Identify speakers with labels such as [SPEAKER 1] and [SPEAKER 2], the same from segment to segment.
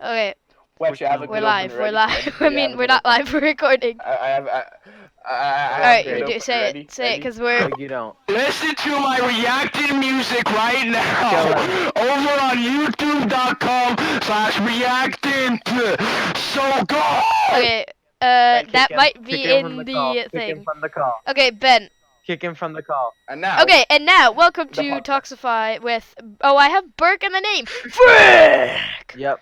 [SPEAKER 1] Okay,
[SPEAKER 2] Wait, I have a
[SPEAKER 1] we're
[SPEAKER 2] good
[SPEAKER 1] live.
[SPEAKER 2] opener
[SPEAKER 1] We're
[SPEAKER 2] ready.
[SPEAKER 1] live.
[SPEAKER 2] Ready?
[SPEAKER 1] I mean, we're not live. We're recording.
[SPEAKER 2] I have
[SPEAKER 1] All
[SPEAKER 2] a
[SPEAKER 1] right,
[SPEAKER 2] good
[SPEAKER 1] you do
[SPEAKER 2] opener
[SPEAKER 1] say
[SPEAKER 2] ready.
[SPEAKER 1] it. Say it,
[SPEAKER 2] Ready?
[SPEAKER 1] because we're.
[SPEAKER 3] No, you don't.
[SPEAKER 4] Listen to my reacting music right
[SPEAKER 3] Kill
[SPEAKER 4] now
[SPEAKER 3] him.
[SPEAKER 4] over on youtube.com/reactant. So go!
[SPEAKER 1] Okay.
[SPEAKER 3] Hey,
[SPEAKER 1] That
[SPEAKER 3] kick him.
[SPEAKER 1] might
[SPEAKER 3] Kick
[SPEAKER 1] be
[SPEAKER 3] him from
[SPEAKER 1] in
[SPEAKER 3] the call.
[SPEAKER 1] the
[SPEAKER 3] Kick him
[SPEAKER 1] thing.
[SPEAKER 3] from the call.
[SPEAKER 1] Okay, Ben.
[SPEAKER 3] Kick him from the call.
[SPEAKER 2] And now.
[SPEAKER 1] Okay, and now welcome
[SPEAKER 2] The
[SPEAKER 1] to
[SPEAKER 2] podcast.
[SPEAKER 1] Toxify with. Oh, I have Burke in the name. Frick.
[SPEAKER 3] Yep.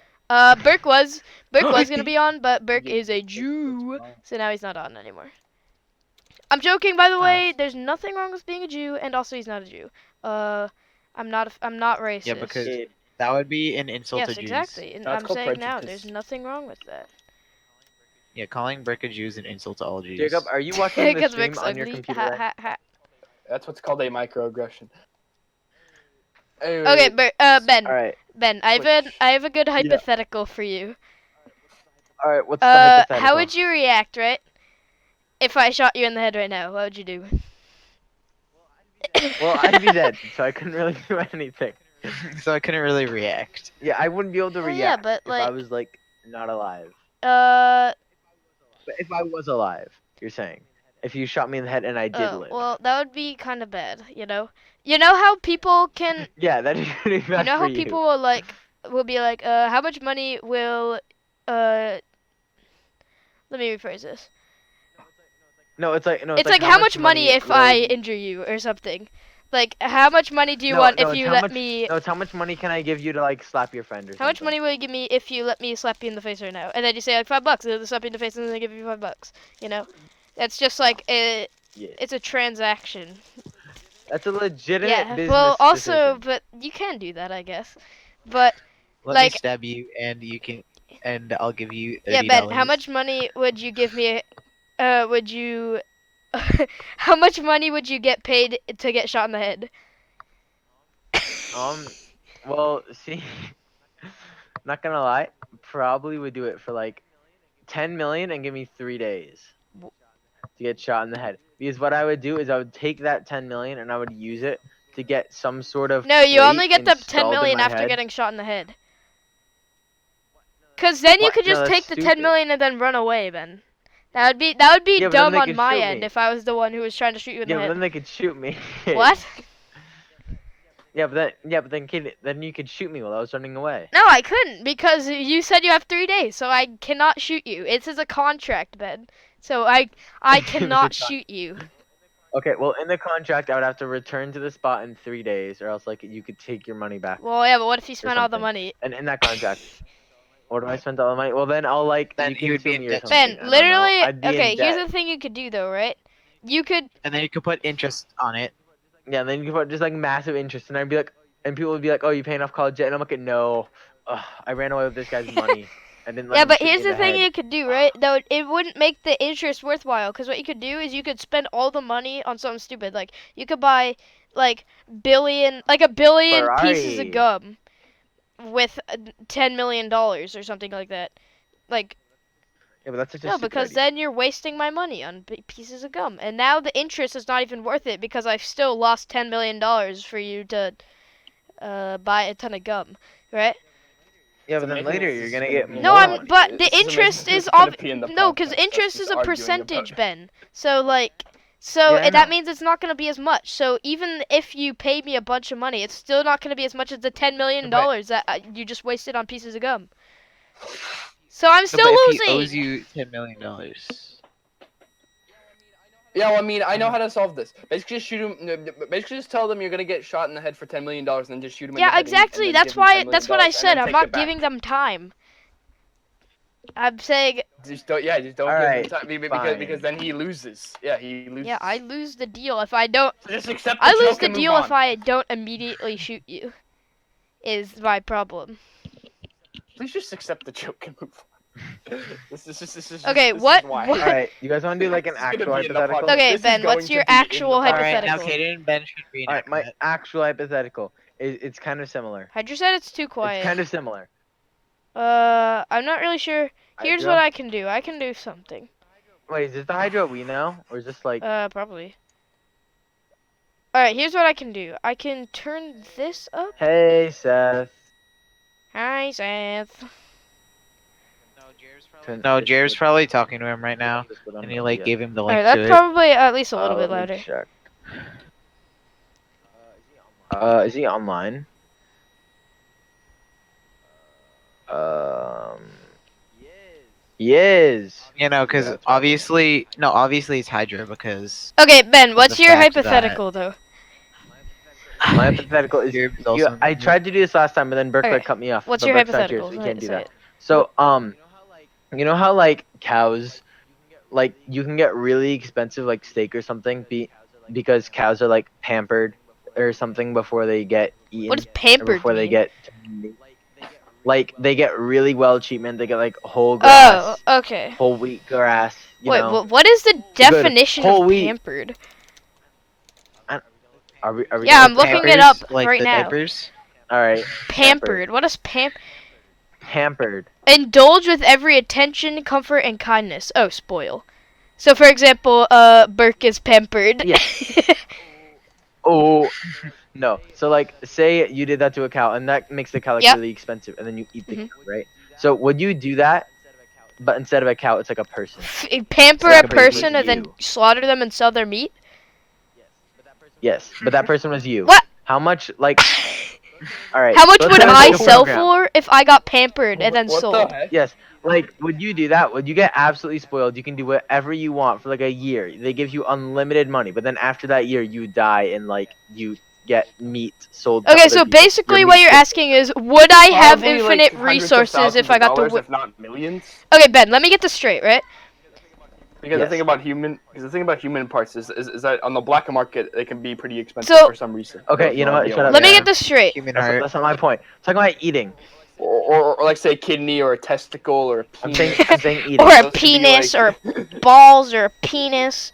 [SPEAKER 1] Burke was gonna be on, but Burke is a Jew, so now he's not on anymore. I'm joking, by the way. There's nothing wrong with being a Jew, and also he's not a Jew. I'm not racist.
[SPEAKER 5] Yeah, because that would be an insult
[SPEAKER 1] yes,
[SPEAKER 5] to Jews.
[SPEAKER 1] exactly. And
[SPEAKER 2] That's
[SPEAKER 1] I'm
[SPEAKER 2] called
[SPEAKER 1] saying now,
[SPEAKER 2] prejudice.
[SPEAKER 1] there's nothing wrong with that.
[SPEAKER 5] Yeah, calling Brick a Jew is an insult to all Jews.
[SPEAKER 3] Jacob, are you watching the
[SPEAKER 1] Because
[SPEAKER 3] stream
[SPEAKER 1] Rick's
[SPEAKER 3] on your
[SPEAKER 1] ugly.
[SPEAKER 3] computer?
[SPEAKER 1] Ha ha ha.
[SPEAKER 2] That's what's called a microaggression. Anyway,
[SPEAKER 1] Okay, Ben.
[SPEAKER 3] All right.
[SPEAKER 1] Ben, I have a good hypothetical for you.
[SPEAKER 3] All right. What's the hypothetical?
[SPEAKER 1] How would you react, right? If I shot you in the head right now, what would you do?
[SPEAKER 3] Well, I'd be dead, so I couldn't really do anything.
[SPEAKER 5] So I couldn't really react.
[SPEAKER 3] Yeah, I wouldn't be able to
[SPEAKER 1] Well,
[SPEAKER 3] react
[SPEAKER 1] yeah, but,
[SPEAKER 3] if I
[SPEAKER 1] like-
[SPEAKER 3] was like not alive.
[SPEAKER 1] Uh.
[SPEAKER 3] But if I was alive, you're saying, if you shot me in the head and I did live.
[SPEAKER 1] Well, that would be kind of bad, you know. You know how people can.
[SPEAKER 3] Yeah, that'd be pretty bad
[SPEAKER 1] You know
[SPEAKER 3] for
[SPEAKER 1] how people will be like, how much money will, Let me rephrase this.
[SPEAKER 3] No, it's like
[SPEAKER 1] It's like how much money if I injure you or something. Like, how much money do you want if you let me?
[SPEAKER 3] No, it's how much money can I give you to like slap your friend or something.
[SPEAKER 1] How much money will you give me if you let me slap you in the face right now? And then you say like $5, and then slap you in the face, and then they give you $5. You know, that's just like it's a transaction.
[SPEAKER 3] That's a legitimate
[SPEAKER 1] Yeah.
[SPEAKER 3] business
[SPEAKER 1] Well, also,
[SPEAKER 3] decision.
[SPEAKER 1] but you can do that, I guess. But
[SPEAKER 5] Let
[SPEAKER 1] Like-
[SPEAKER 5] me stab you, and I'll give you $30.
[SPEAKER 1] yeah, Ben, how much money would you give me? Would you? How much money would you get paid to get shot in the head?
[SPEAKER 3] Well, see, not gonna lie, probably would do it for like 10 million and give me 3 days to get shot in the head. Because what I would do is I would take that 10 million and I would use it to get some sort of
[SPEAKER 1] No, you only
[SPEAKER 3] plate
[SPEAKER 1] get the 10
[SPEAKER 3] installed in
[SPEAKER 1] million
[SPEAKER 3] my
[SPEAKER 1] after
[SPEAKER 3] head.
[SPEAKER 1] getting shot in the head. Cause then you
[SPEAKER 3] What?
[SPEAKER 1] could
[SPEAKER 3] No,
[SPEAKER 1] just
[SPEAKER 3] that's
[SPEAKER 1] take the 10
[SPEAKER 3] stupid.
[SPEAKER 1] million and then run away, Ben. That would be
[SPEAKER 3] Yeah, but then
[SPEAKER 1] dumb
[SPEAKER 3] they
[SPEAKER 1] on
[SPEAKER 3] could
[SPEAKER 1] my
[SPEAKER 3] shoot
[SPEAKER 1] end
[SPEAKER 3] me.
[SPEAKER 1] if I was the one who was trying to shoot you in
[SPEAKER 3] Yeah,
[SPEAKER 1] the
[SPEAKER 3] but
[SPEAKER 1] head.
[SPEAKER 3] then they could shoot me.
[SPEAKER 1] What?
[SPEAKER 3] Then you could shoot me while I was running away.
[SPEAKER 1] No, I couldn't because you said you have 3 days, so I cannot shoot you. It is a contract, Ben. So I cannot shoot you.
[SPEAKER 3] Okay, well, in the contract, I would have to return to the spot in 3 days, or else like you could take your money back.
[SPEAKER 1] Well, yeah, but what if you spent all the
[SPEAKER 3] something.
[SPEAKER 1] money?
[SPEAKER 3] And in that contract, or do I spend all the money? Well, then I'll like
[SPEAKER 5] Then
[SPEAKER 3] you
[SPEAKER 5] you
[SPEAKER 3] can
[SPEAKER 5] would be
[SPEAKER 3] sue
[SPEAKER 5] in
[SPEAKER 3] me or
[SPEAKER 5] debt.
[SPEAKER 3] something.
[SPEAKER 1] Ben,
[SPEAKER 3] I don't know.
[SPEAKER 1] literally,
[SPEAKER 3] I'd be in
[SPEAKER 1] okay, here's
[SPEAKER 3] debt.
[SPEAKER 1] the thing you could do though, right? You could
[SPEAKER 5] And then you could put interest on it.
[SPEAKER 3] Yeah, then you can put just like massive interest, and I'd be like, and people would be like, "Oh, you paying off college debt?" And I'm like, "No, I ran away with this guy's money." I didn't. Let
[SPEAKER 1] Yeah,
[SPEAKER 3] him
[SPEAKER 1] but
[SPEAKER 3] shoot me
[SPEAKER 1] here's
[SPEAKER 3] in
[SPEAKER 1] the thing
[SPEAKER 3] head.
[SPEAKER 1] you could do, right? Though it wouldn't make the interest worthwhile, because what you could do is you could spend all the money on something stupid. Like you could buy like a billion pieces of
[SPEAKER 3] Ferrari.
[SPEAKER 1] gum with $10 million or something like that. Like
[SPEAKER 3] Yeah, but that's such a
[SPEAKER 1] no,
[SPEAKER 3] stupid
[SPEAKER 1] because
[SPEAKER 3] idea.
[SPEAKER 1] then you're wasting my money on pieces of gum, and now the interest is not even worth it because I've still lost $10 million for you to buy a ton of gum, right?
[SPEAKER 3] Yeah, but then later you're gonna get
[SPEAKER 1] No,
[SPEAKER 3] more
[SPEAKER 1] I'm.
[SPEAKER 3] money.
[SPEAKER 1] But the
[SPEAKER 2] This is
[SPEAKER 1] interest
[SPEAKER 2] amazing.
[SPEAKER 1] is
[SPEAKER 2] It's gonna
[SPEAKER 1] ob.
[SPEAKER 2] be in the
[SPEAKER 1] No, because
[SPEAKER 2] podcast,
[SPEAKER 1] interest
[SPEAKER 2] us
[SPEAKER 1] is
[SPEAKER 2] just
[SPEAKER 1] a
[SPEAKER 2] arguing
[SPEAKER 1] percentage,
[SPEAKER 2] about it.
[SPEAKER 1] Ben. So like, so
[SPEAKER 3] Yeah, I
[SPEAKER 1] that
[SPEAKER 3] know.
[SPEAKER 1] means it's not gonna be as much. So even if you pay me a bunch of money, it's still not gonna be as much as the $10 million that you just wasted on pieces of gum. So I'm still
[SPEAKER 5] But if
[SPEAKER 1] losing.
[SPEAKER 5] he owes you $10 million.
[SPEAKER 2] Yeah, well, I mean, I know how to solve this. Basically, just shoot him. Basically, just tell them you're gonna get shot in the head for $10 million, and then just shoot him. in the
[SPEAKER 1] Yeah,
[SPEAKER 2] head and
[SPEAKER 1] exactly.
[SPEAKER 2] then
[SPEAKER 1] That's
[SPEAKER 2] give him $10
[SPEAKER 1] why.
[SPEAKER 2] million
[SPEAKER 1] That's what I
[SPEAKER 2] and
[SPEAKER 1] said.
[SPEAKER 2] then
[SPEAKER 1] I'm
[SPEAKER 2] take
[SPEAKER 1] not
[SPEAKER 2] it back.
[SPEAKER 1] giving them time. I'm saying.
[SPEAKER 2] Just don't. Yeah, just don't
[SPEAKER 3] Alright,
[SPEAKER 2] give him time
[SPEAKER 3] fine.
[SPEAKER 2] because then he loses. Yeah, he loses.
[SPEAKER 1] Yeah, I lose the deal if I don't.
[SPEAKER 2] So just accept the
[SPEAKER 1] I lose
[SPEAKER 2] joke
[SPEAKER 1] the
[SPEAKER 2] and move
[SPEAKER 1] deal if
[SPEAKER 2] on.
[SPEAKER 1] I don't immediately shoot you. Is my problem.
[SPEAKER 2] Please just accept the joke and move on. This is
[SPEAKER 1] Okay,
[SPEAKER 2] this
[SPEAKER 1] what-
[SPEAKER 2] Is why.
[SPEAKER 3] All right, you guys want to do like an
[SPEAKER 2] This is gonna
[SPEAKER 3] actual
[SPEAKER 2] be in the
[SPEAKER 3] hypothetical?
[SPEAKER 2] podcast.
[SPEAKER 1] Okay,
[SPEAKER 2] This is
[SPEAKER 1] Ben,
[SPEAKER 2] going
[SPEAKER 1] what's
[SPEAKER 2] to
[SPEAKER 1] your
[SPEAKER 2] be in the
[SPEAKER 1] actual
[SPEAKER 2] podcast.
[SPEAKER 5] Alright, now
[SPEAKER 1] hypothetical?
[SPEAKER 5] Kaden and Ben should be
[SPEAKER 3] All right, my actual hypothetical it's kind of similar.
[SPEAKER 1] Hydra said it's too quiet.
[SPEAKER 3] It's kind of similar.
[SPEAKER 1] I'm not really sure. Here's
[SPEAKER 3] Hydra?
[SPEAKER 1] what I can do. I can do something.
[SPEAKER 3] Wait, is this the Hydra we know, or is this like?
[SPEAKER 1] Probably. Alright, here's what I can do. I can turn this up.
[SPEAKER 3] Hey, Seth.
[SPEAKER 1] Hi, Seth.
[SPEAKER 5] No, Jared's probably talking to him right now, and he like gave him the link
[SPEAKER 1] Alright,
[SPEAKER 5] to
[SPEAKER 1] that's
[SPEAKER 5] it.
[SPEAKER 1] probably at least a little bit
[SPEAKER 3] Let me
[SPEAKER 1] louder.
[SPEAKER 3] check. Is he online? He is.
[SPEAKER 5] You know, because
[SPEAKER 3] That's right.
[SPEAKER 5] obviously it's Hydra because
[SPEAKER 1] Okay, Ben, what's
[SPEAKER 5] the
[SPEAKER 1] your
[SPEAKER 5] fact that-
[SPEAKER 1] hypothetical though?
[SPEAKER 3] My hypothetical is.
[SPEAKER 5] Jared's also
[SPEAKER 3] I tried to do this last time, but then Burke
[SPEAKER 1] Okay.
[SPEAKER 3] like cut me off.
[SPEAKER 1] What's
[SPEAKER 3] but
[SPEAKER 1] your
[SPEAKER 3] Burke's not here,
[SPEAKER 1] hypothetical?
[SPEAKER 3] so we
[SPEAKER 1] Say
[SPEAKER 3] can't
[SPEAKER 1] it,
[SPEAKER 3] do
[SPEAKER 1] say
[SPEAKER 3] that.
[SPEAKER 1] it.
[SPEAKER 3] So you know how like cows, like you can get really expensive like steak or something because cows are like pampered or something before they get eaten.
[SPEAKER 1] What does
[SPEAKER 3] or
[SPEAKER 1] pampered
[SPEAKER 3] before they
[SPEAKER 1] mean?
[SPEAKER 3] get like they get really well treatment. They get like whole grass,
[SPEAKER 1] Oh, okay.
[SPEAKER 3] whole wheat grass. You
[SPEAKER 1] Wait,
[SPEAKER 3] know.
[SPEAKER 1] what is the definition
[SPEAKER 3] whole
[SPEAKER 1] of
[SPEAKER 3] wheat.
[SPEAKER 1] pampered?
[SPEAKER 3] Are we
[SPEAKER 1] Yeah, I'm
[SPEAKER 3] gonna
[SPEAKER 1] looking
[SPEAKER 3] pamper-
[SPEAKER 1] it up
[SPEAKER 5] like
[SPEAKER 1] right
[SPEAKER 5] the
[SPEAKER 1] now.
[SPEAKER 5] diapers.
[SPEAKER 3] All right.
[SPEAKER 1] Pampered. What is
[SPEAKER 3] Pampered.
[SPEAKER 1] Indulge with every attention, comfort, and kindness. Oh, spoil. So, for example, Burke is pampered.
[SPEAKER 3] Yeah. Oh. No. So like, say you did that to a cow, and that makes the cow like
[SPEAKER 1] Yep.
[SPEAKER 3] really expensive, and then you eat the
[SPEAKER 1] Mhm.
[SPEAKER 3] cow, right? So would you do that? But instead of a cow, it's like a person.
[SPEAKER 1] Pamper
[SPEAKER 3] So
[SPEAKER 1] a
[SPEAKER 3] that person
[SPEAKER 1] person
[SPEAKER 3] was
[SPEAKER 1] and then
[SPEAKER 3] you.
[SPEAKER 1] slaughter them and sell their meat?
[SPEAKER 3] Yes, but that person was you.
[SPEAKER 1] What?
[SPEAKER 3] How much like? All right.
[SPEAKER 1] How much
[SPEAKER 3] so let's
[SPEAKER 1] would
[SPEAKER 3] say it's
[SPEAKER 1] I
[SPEAKER 3] like a
[SPEAKER 1] sell
[SPEAKER 3] program.
[SPEAKER 1] for if I got pampered and then
[SPEAKER 2] What
[SPEAKER 1] sold?
[SPEAKER 2] the heck?
[SPEAKER 3] Yes. Like, would you do that? Would you get absolutely spoiled? You can do whatever you want for like a year. They give you unlimited money, but then after that year, you die and like you get meat sold. to
[SPEAKER 1] Okay,
[SPEAKER 3] other
[SPEAKER 1] so
[SPEAKER 3] people.
[SPEAKER 1] basically
[SPEAKER 3] Your
[SPEAKER 1] what
[SPEAKER 3] meat
[SPEAKER 1] you're
[SPEAKER 3] gets-
[SPEAKER 1] asking is, would I have
[SPEAKER 2] Probably, like,
[SPEAKER 1] infinite
[SPEAKER 2] hundreds of
[SPEAKER 1] resources
[SPEAKER 2] thousands
[SPEAKER 1] if
[SPEAKER 2] of
[SPEAKER 1] I got the...
[SPEAKER 2] dollars, if not millions.
[SPEAKER 1] Okay, Ben, let me get this straight, right?
[SPEAKER 2] Because
[SPEAKER 3] Yes.
[SPEAKER 2] the thing about human parts is that on the black market they can be pretty expensive
[SPEAKER 1] So-
[SPEAKER 2] for some reason.
[SPEAKER 3] Okay, you know what? Shut up.
[SPEAKER 1] Let me
[SPEAKER 3] Yeah.
[SPEAKER 1] get this straight.
[SPEAKER 5] Human
[SPEAKER 3] That's,
[SPEAKER 5] heart.
[SPEAKER 3] that's not my point. I'm talking about eating.
[SPEAKER 2] Or like say a kidney or a testicle or a
[SPEAKER 3] I'm
[SPEAKER 2] penis.
[SPEAKER 3] saying eating.
[SPEAKER 1] Or a
[SPEAKER 2] Those could be,
[SPEAKER 1] penis,
[SPEAKER 2] like-
[SPEAKER 1] or balls, or a penis,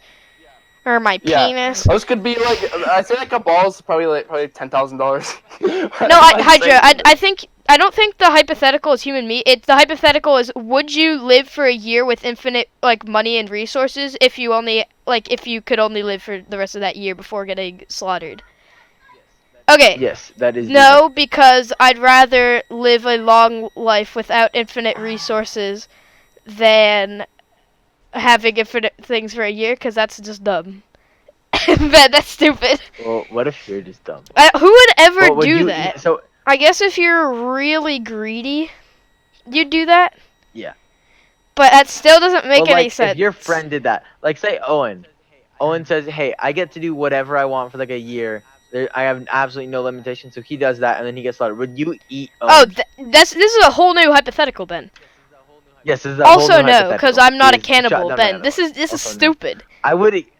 [SPEAKER 1] or my
[SPEAKER 2] Yeah.
[SPEAKER 1] penis.
[SPEAKER 2] Those could be like I'd say like a ball's probably $10,000.
[SPEAKER 1] No, Hydra, I don't think the hypothetical is human meat. The hypothetical is, would you live for a year with infinite like money and resources if you could only live for the rest of that year before getting slaughtered? Okay.
[SPEAKER 3] Yes, that is.
[SPEAKER 1] No, because I'd rather live a long life without infinite resources than having infinite things for a year, because that's just dumb. Man, that's stupid.
[SPEAKER 3] Well, what if you're just dumb?
[SPEAKER 1] Who would ever
[SPEAKER 3] Well, would
[SPEAKER 1] do
[SPEAKER 3] you
[SPEAKER 1] that?
[SPEAKER 3] eat- so
[SPEAKER 1] I guess if you're really greedy, you'd do that.
[SPEAKER 3] Yeah.
[SPEAKER 1] But that still doesn't make
[SPEAKER 3] well,
[SPEAKER 1] any
[SPEAKER 3] like,
[SPEAKER 1] sense.
[SPEAKER 3] if your friend did that, like say Owen says, "Hey, I get to do whatever I want for like a year. I have absolutely no limitations." So he does that, and then he gets slaughtered. Would you eat Owen?
[SPEAKER 1] Oh, this is a whole new hypothetical, Ben.
[SPEAKER 3] Yes, this is a whole
[SPEAKER 1] Also,
[SPEAKER 3] new
[SPEAKER 1] no, because
[SPEAKER 3] hypothetical.
[SPEAKER 1] I'm not a
[SPEAKER 3] He is shot
[SPEAKER 1] cannibal,
[SPEAKER 3] down
[SPEAKER 1] Ben.
[SPEAKER 3] an
[SPEAKER 1] This
[SPEAKER 3] animal.
[SPEAKER 1] is
[SPEAKER 3] Also, no.
[SPEAKER 1] stupid.
[SPEAKER 3] I would eat.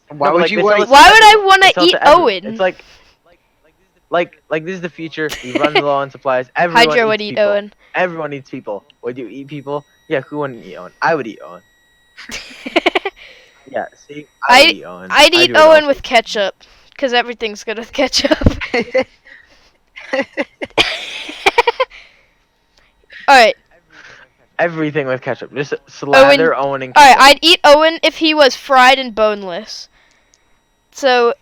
[SPEAKER 5] Why
[SPEAKER 3] No,
[SPEAKER 5] would
[SPEAKER 3] like,
[SPEAKER 5] you
[SPEAKER 3] they
[SPEAKER 5] want?
[SPEAKER 3] sell it to
[SPEAKER 1] Why would I
[SPEAKER 3] everyone.
[SPEAKER 1] want
[SPEAKER 3] They
[SPEAKER 1] to
[SPEAKER 3] sell it
[SPEAKER 1] eat
[SPEAKER 3] to everyone.
[SPEAKER 1] Owen?
[SPEAKER 3] It's like this is the future. We run low on supplies. Everyone
[SPEAKER 1] Hydra
[SPEAKER 3] eats
[SPEAKER 1] would eat
[SPEAKER 3] people.
[SPEAKER 1] Owen.
[SPEAKER 3] Everyone eats people. Would you eat people? Yeah, who wouldn't eat Owen? I would eat Owen. Yeah, see, I would eat Owen.
[SPEAKER 1] I'd
[SPEAKER 3] I
[SPEAKER 1] eat
[SPEAKER 3] do it
[SPEAKER 1] Owen
[SPEAKER 3] also.
[SPEAKER 1] with ketchup, because everything's good with ketchup. Alright,
[SPEAKER 3] Everything with ketchup. Just slather Owen in
[SPEAKER 1] alright,
[SPEAKER 3] ketchup.
[SPEAKER 1] I'd eat Owen if he was fried and boneless. So,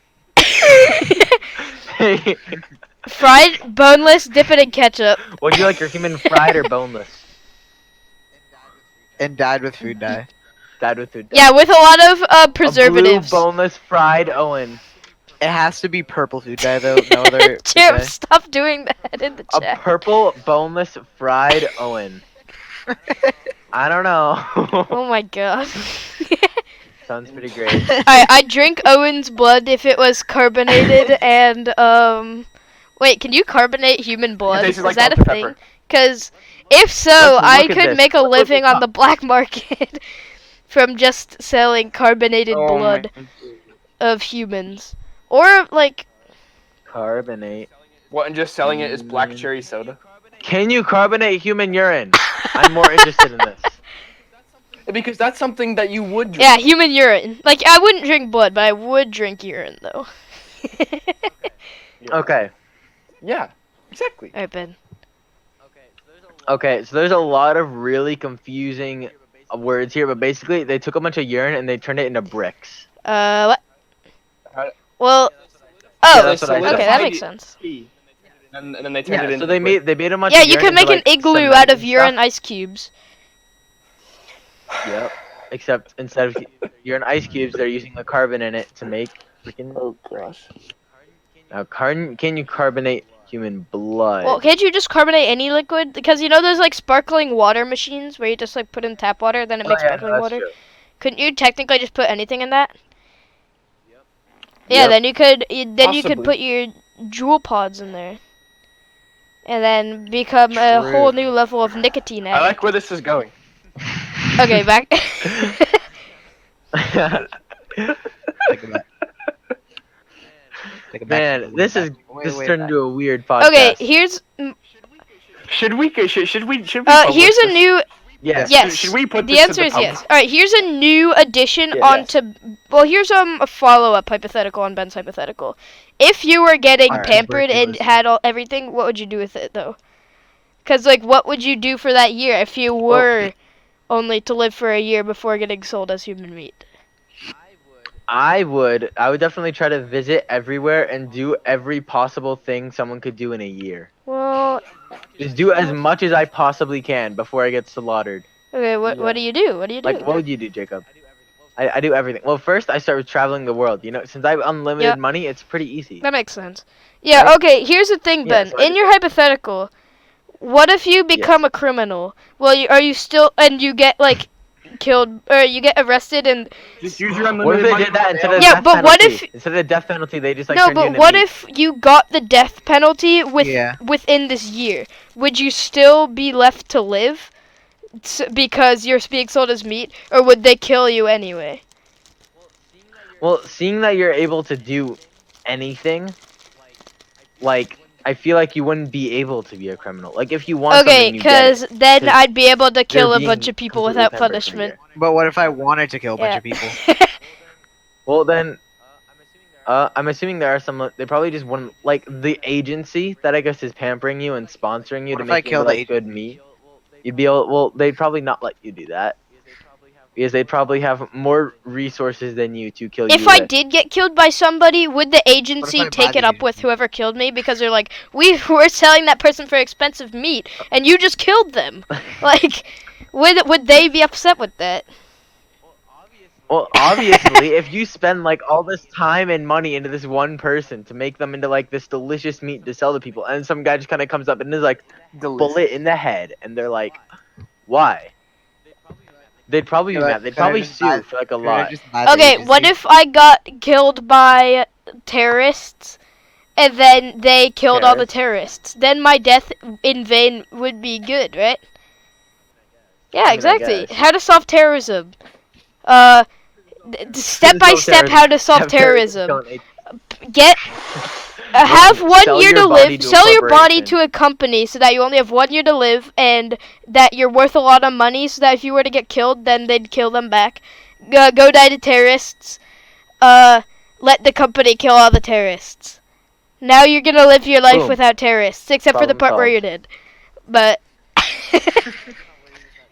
[SPEAKER 1] fried, boneless, dip it in ketchup.
[SPEAKER 3] Would you like your human fried or boneless?
[SPEAKER 5] And died with food dye.
[SPEAKER 3] Died with food.
[SPEAKER 1] Yeah, with a lot of
[SPEAKER 3] A
[SPEAKER 1] preservatives.
[SPEAKER 3] blue boneless fried Owen.
[SPEAKER 5] It has to be purple food dye though. No other food
[SPEAKER 1] Jim,
[SPEAKER 5] dye.
[SPEAKER 1] stop doing that in the
[SPEAKER 3] A
[SPEAKER 1] chat.
[SPEAKER 3] purple boneless fried Owen. I don't know.
[SPEAKER 1] Oh my god.
[SPEAKER 3] Sounds pretty great.
[SPEAKER 1] I'd drink Owen's blood if it was carbonated and wait, can you carbonate human blood?
[SPEAKER 2] tastes
[SPEAKER 1] Is
[SPEAKER 2] like
[SPEAKER 1] that a
[SPEAKER 2] Dr.
[SPEAKER 1] thing?
[SPEAKER 2] Pepper.
[SPEAKER 1] Cause if so,
[SPEAKER 3] Let's
[SPEAKER 1] I
[SPEAKER 3] look at
[SPEAKER 1] could
[SPEAKER 3] this.
[SPEAKER 1] make a
[SPEAKER 3] Let's look
[SPEAKER 1] living
[SPEAKER 3] it
[SPEAKER 1] on the black market from just selling carbonated
[SPEAKER 2] Oh my-
[SPEAKER 1] blood of humans. Or like
[SPEAKER 3] Carbonate.
[SPEAKER 2] What, and just selling it as black cherry soda?
[SPEAKER 3] Can you carbonate human urine? I'm more interested in this.
[SPEAKER 2] Because that's something that you would drink.
[SPEAKER 1] yeah, human urine. Like I wouldn't drink blood, but I would drink urine though.
[SPEAKER 3] Okay.
[SPEAKER 2] Yeah, exactly.
[SPEAKER 1] Alright, Ben.
[SPEAKER 3] Okay, so there's a lot of really confusing words here, but basically they took a bunch of urine and they turned it into bricks.
[SPEAKER 1] What?
[SPEAKER 2] How-
[SPEAKER 1] Well,
[SPEAKER 3] Yeah,
[SPEAKER 1] oh,
[SPEAKER 3] that's what I said.
[SPEAKER 1] okay, that makes sense.
[SPEAKER 2] And then they turned it
[SPEAKER 3] Yeah,
[SPEAKER 2] into
[SPEAKER 3] so they made a bunch
[SPEAKER 1] Yeah,
[SPEAKER 3] of
[SPEAKER 1] you
[SPEAKER 3] urine
[SPEAKER 1] could make
[SPEAKER 3] into,
[SPEAKER 1] an
[SPEAKER 3] like,
[SPEAKER 1] igloo
[SPEAKER 3] cement
[SPEAKER 1] out of
[SPEAKER 3] and
[SPEAKER 1] urine
[SPEAKER 3] stuff.
[SPEAKER 1] ice cubes.
[SPEAKER 3] Yep. Except instead of you're in ice cubes, they're using the carbon in it to make freaking.
[SPEAKER 2] Oh gosh.
[SPEAKER 3] Now, can you carbonate human blood?
[SPEAKER 1] Well, can't you just carbonate any liquid? Because you know those like sparkling water machines where you just like put in tap water, then it makes sparkling
[SPEAKER 3] that's
[SPEAKER 1] water.
[SPEAKER 3] true.
[SPEAKER 1] Couldn't you technically just put anything in that? Yeah,
[SPEAKER 3] Yep.
[SPEAKER 1] then you could you could
[SPEAKER 2] Possibly.
[SPEAKER 1] put your jewel pods in there, and then become a
[SPEAKER 5] True.
[SPEAKER 1] whole new level of nicotine
[SPEAKER 2] I
[SPEAKER 1] addict.
[SPEAKER 2] like where this is going.
[SPEAKER 1] Okay, back.
[SPEAKER 5] Think about
[SPEAKER 3] Man, this is
[SPEAKER 5] wait,
[SPEAKER 3] turned into a weird podcast.
[SPEAKER 1] Okay, here's
[SPEAKER 2] Should we
[SPEAKER 1] here's
[SPEAKER 2] publish
[SPEAKER 1] a
[SPEAKER 2] this?
[SPEAKER 1] new
[SPEAKER 3] Yes.
[SPEAKER 1] yes.
[SPEAKER 2] Should we put
[SPEAKER 1] The
[SPEAKER 2] this to
[SPEAKER 1] answer
[SPEAKER 2] the
[SPEAKER 1] is
[SPEAKER 2] public?
[SPEAKER 1] yes. All right, here's a new addition
[SPEAKER 3] Yeah,
[SPEAKER 1] onto. Well, here's a follow-up hypothetical on Ben's hypothetical. If you were getting
[SPEAKER 5] Alright,
[SPEAKER 1] pampered and
[SPEAKER 5] listen.
[SPEAKER 1] had everything, what would you do with it though? Cause like, what would you do for that year if you were only to live for a year before getting sold as human meat?
[SPEAKER 3] I would definitely try to visit everywhere and do every possible thing someone could do in a year.
[SPEAKER 1] Well,
[SPEAKER 3] Just do as much as I possibly can before I get slaughtered.
[SPEAKER 1] okay. What do you do? What do you do?
[SPEAKER 3] Like, what would you do, Jacob? I do everything. Well, first I start with traveling the world. You know, since I have unlimited
[SPEAKER 1] Yep.
[SPEAKER 3] money, it's pretty easy.
[SPEAKER 1] That makes sense. Yeah.
[SPEAKER 3] Right?
[SPEAKER 1] Okay. Here's the thing,
[SPEAKER 3] Yeah,
[SPEAKER 1] Ben.
[SPEAKER 3] so I
[SPEAKER 1] In your hypothetical, what if you become a criminal? Well, are you still and you get like killed or you get arrested and
[SPEAKER 2] Just use your
[SPEAKER 3] What
[SPEAKER 2] unlimited
[SPEAKER 3] if they
[SPEAKER 2] money
[SPEAKER 3] did that
[SPEAKER 2] for
[SPEAKER 3] instead
[SPEAKER 2] bail.
[SPEAKER 3] of
[SPEAKER 1] Yeah,
[SPEAKER 3] death
[SPEAKER 1] but what
[SPEAKER 3] penalty?
[SPEAKER 1] if-
[SPEAKER 3] Instead of the death penalty, they just like
[SPEAKER 1] no,
[SPEAKER 3] turn you
[SPEAKER 1] but
[SPEAKER 3] into
[SPEAKER 1] what
[SPEAKER 3] meat.
[SPEAKER 1] if you got the death penalty
[SPEAKER 5] Yeah.
[SPEAKER 1] within this year? Would you still be left to live because you're being sold as meat, or would they kill you anyway?
[SPEAKER 3] Well, seeing that you're able to do anything, like, I feel like you wouldn't be able to be a criminal. Like, if you want
[SPEAKER 1] Okay,
[SPEAKER 3] something, you get it.
[SPEAKER 1] because then
[SPEAKER 3] 'Cause
[SPEAKER 1] I'd be able to kill a
[SPEAKER 3] being
[SPEAKER 1] bunch of people
[SPEAKER 3] completely
[SPEAKER 1] without
[SPEAKER 3] pampered for a
[SPEAKER 1] punishment.
[SPEAKER 3] year.
[SPEAKER 5] But what if I wanted to kill a bunch
[SPEAKER 1] Yeah.
[SPEAKER 5] of people?
[SPEAKER 3] Well, then, I'm assuming there are some. They probably just wouldn't like the agency that I guess is pampering you and sponsoring you
[SPEAKER 5] What
[SPEAKER 3] to
[SPEAKER 5] if I
[SPEAKER 3] make you
[SPEAKER 5] kill the
[SPEAKER 3] like good meat. You'd be able. Well, they'd probably not let you do that because they'd probably have more resources than you to kill you.
[SPEAKER 1] If I
[SPEAKER 3] with.
[SPEAKER 1] did get killed by somebody, would the agency
[SPEAKER 5] I
[SPEAKER 1] take
[SPEAKER 5] buy
[SPEAKER 1] it
[SPEAKER 5] the
[SPEAKER 1] up with whoever killed me because they're like, we're selling that person for expensive meat and you just killed them? Like, would they be upset with that?
[SPEAKER 3] Well, obviously, if you spend like all this time and money into this one person to make them into like this delicious meat to sell to people, and some guy just kind of comes up and is like bullet in the head, and they're like, "Why?" They'd probably be
[SPEAKER 5] They're like,
[SPEAKER 3] mad. They'd
[SPEAKER 5] "Can I
[SPEAKER 3] probably
[SPEAKER 5] just buy-
[SPEAKER 3] sue for like a
[SPEAKER 5] Can I
[SPEAKER 3] lot.
[SPEAKER 5] just buy the
[SPEAKER 1] Okay, what
[SPEAKER 5] agency?"
[SPEAKER 1] if I got killed by terrorists and then they killed all the terrorists? Then my death in vain would be good, right? Yeah,
[SPEAKER 3] I
[SPEAKER 1] exactly.
[SPEAKER 3] guess.
[SPEAKER 1] How to solve terrorism. Step by step how to solve terrorism. Get have
[SPEAKER 3] Sell
[SPEAKER 1] 1 year
[SPEAKER 3] your
[SPEAKER 1] to
[SPEAKER 3] body
[SPEAKER 1] live.
[SPEAKER 3] to a
[SPEAKER 1] Sell your body
[SPEAKER 3] corporation.
[SPEAKER 1] to a company so that you only have 1 year to live, and that you're worth a lot of money. So that if you were to get killed, then they'd kill them back. Go die to terrorists. Let the company kill all the terrorists. Now you're gonna live your life
[SPEAKER 3] Boom.
[SPEAKER 1] without terrorists, except for the
[SPEAKER 3] Problem
[SPEAKER 1] part where
[SPEAKER 3] solved.
[SPEAKER 1] you're dead. But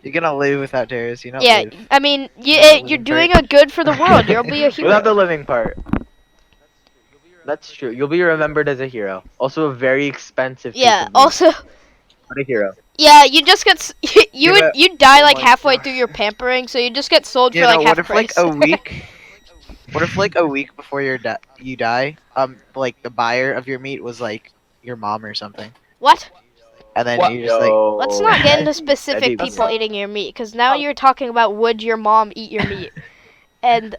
[SPEAKER 5] You're gonna live without terrorists. You know.
[SPEAKER 1] yeah,
[SPEAKER 5] Live.
[SPEAKER 1] I mean,
[SPEAKER 5] living
[SPEAKER 1] you're
[SPEAKER 5] part.
[SPEAKER 1] doing a good for the world. You'll be a hero.
[SPEAKER 3] Without the living part. That's true. You'll be remembered as a hero. Also a very expensive. piece
[SPEAKER 1] Yeah.
[SPEAKER 3] of meat,
[SPEAKER 1] Also.
[SPEAKER 3] but a hero.
[SPEAKER 1] Yeah, you just get you'd die like
[SPEAKER 5] my
[SPEAKER 1] halfway
[SPEAKER 5] God.
[SPEAKER 1] through your pampering, so you just get sold
[SPEAKER 5] You
[SPEAKER 1] for
[SPEAKER 5] know,
[SPEAKER 1] like half
[SPEAKER 5] what if
[SPEAKER 1] price.
[SPEAKER 5] like a week? What if like a week before you die, like the buyer of your meat was like your mom or something,
[SPEAKER 1] What?
[SPEAKER 5] and then
[SPEAKER 2] What?
[SPEAKER 5] you just like
[SPEAKER 1] Let's not get into
[SPEAKER 3] That'd
[SPEAKER 1] specific
[SPEAKER 3] be
[SPEAKER 1] people
[SPEAKER 3] weird.
[SPEAKER 1] eating your meat, because now you're talking about would your mom eat your meat, and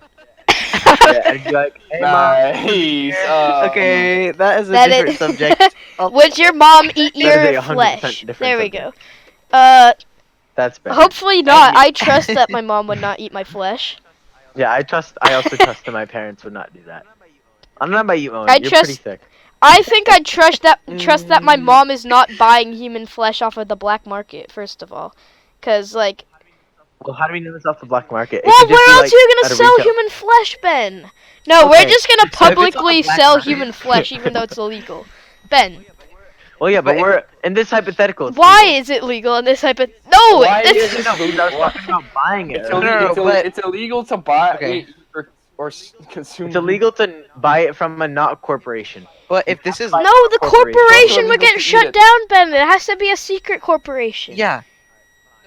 [SPEAKER 3] Yeah, and be like, hey, Mom.
[SPEAKER 2] Nice.
[SPEAKER 5] okay, that is a
[SPEAKER 1] That
[SPEAKER 5] different
[SPEAKER 1] is-
[SPEAKER 5] subject.
[SPEAKER 1] would your mom eat
[SPEAKER 3] That is
[SPEAKER 1] your
[SPEAKER 3] a 100%
[SPEAKER 1] flesh?
[SPEAKER 3] different
[SPEAKER 1] There we
[SPEAKER 3] subject.
[SPEAKER 1] go.
[SPEAKER 3] That's better.
[SPEAKER 1] Hopefully not. I trust that my mom would not eat my flesh.
[SPEAKER 3] Yeah, I also trust that my parents would not do that. I'm not about you, Owen.
[SPEAKER 1] I
[SPEAKER 3] You're
[SPEAKER 1] trust-
[SPEAKER 3] pretty sick.
[SPEAKER 1] I think I trust that my mom is not buying human flesh off of the black market. First of all, because like.
[SPEAKER 3] Well, how do we know this off the black market? It
[SPEAKER 1] Well,
[SPEAKER 3] could just
[SPEAKER 1] where
[SPEAKER 3] be,
[SPEAKER 1] else
[SPEAKER 3] like,
[SPEAKER 1] are you
[SPEAKER 3] at
[SPEAKER 1] gonna
[SPEAKER 3] a
[SPEAKER 1] sell
[SPEAKER 3] retail-
[SPEAKER 1] human flesh, Ben? No, we're
[SPEAKER 3] Okay,
[SPEAKER 1] just gonna
[SPEAKER 5] so if it's on the
[SPEAKER 1] publicly
[SPEAKER 5] black
[SPEAKER 1] sell
[SPEAKER 5] market-
[SPEAKER 1] human flesh, even though it's illegal. Ben,
[SPEAKER 3] Well, yeah, but
[SPEAKER 5] But if
[SPEAKER 3] we're in this hypothetical. it's
[SPEAKER 1] why
[SPEAKER 3] legal.
[SPEAKER 1] is it legal in this type of? No,
[SPEAKER 2] Why
[SPEAKER 1] that's
[SPEAKER 2] is it
[SPEAKER 3] No, because I was talking about buying it.
[SPEAKER 2] It's,
[SPEAKER 5] No,
[SPEAKER 2] illegal,
[SPEAKER 5] no,
[SPEAKER 2] it's,
[SPEAKER 5] but-
[SPEAKER 2] it's illegal to buy
[SPEAKER 5] Okay.
[SPEAKER 2] or consume.
[SPEAKER 3] It's illegal to buy it from a not corporation.
[SPEAKER 5] But if this is
[SPEAKER 1] no, the
[SPEAKER 3] corporation.
[SPEAKER 1] corporation
[SPEAKER 2] Also
[SPEAKER 1] would
[SPEAKER 2] illegal
[SPEAKER 1] get
[SPEAKER 2] to eat
[SPEAKER 1] shut
[SPEAKER 2] it.
[SPEAKER 1] down, Ben. It has to be a secret corporation.
[SPEAKER 5] yeah,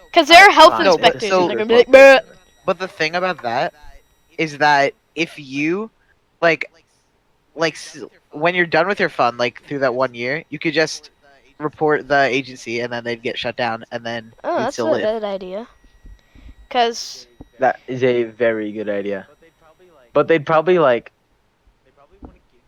[SPEAKER 1] Because there are health
[SPEAKER 3] Fine.
[SPEAKER 5] No, but
[SPEAKER 1] inspectors,
[SPEAKER 5] so-
[SPEAKER 1] and they're gonna be like, bruh.
[SPEAKER 5] But the thing about that is that if you when you're done with your fund, like through that 1 year, you could just report the agency, and then they'd get shut down, and then
[SPEAKER 1] Oh,
[SPEAKER 5] you'd
[SPEAKER 1] that's
[SPEAKER 5] still
[SPEAKER 1] a
[SPEAKER 5] live.
[SPEAKER 1] good idea. Cause
[SPEAKER 3] That is a very good idea. But they'd probably like.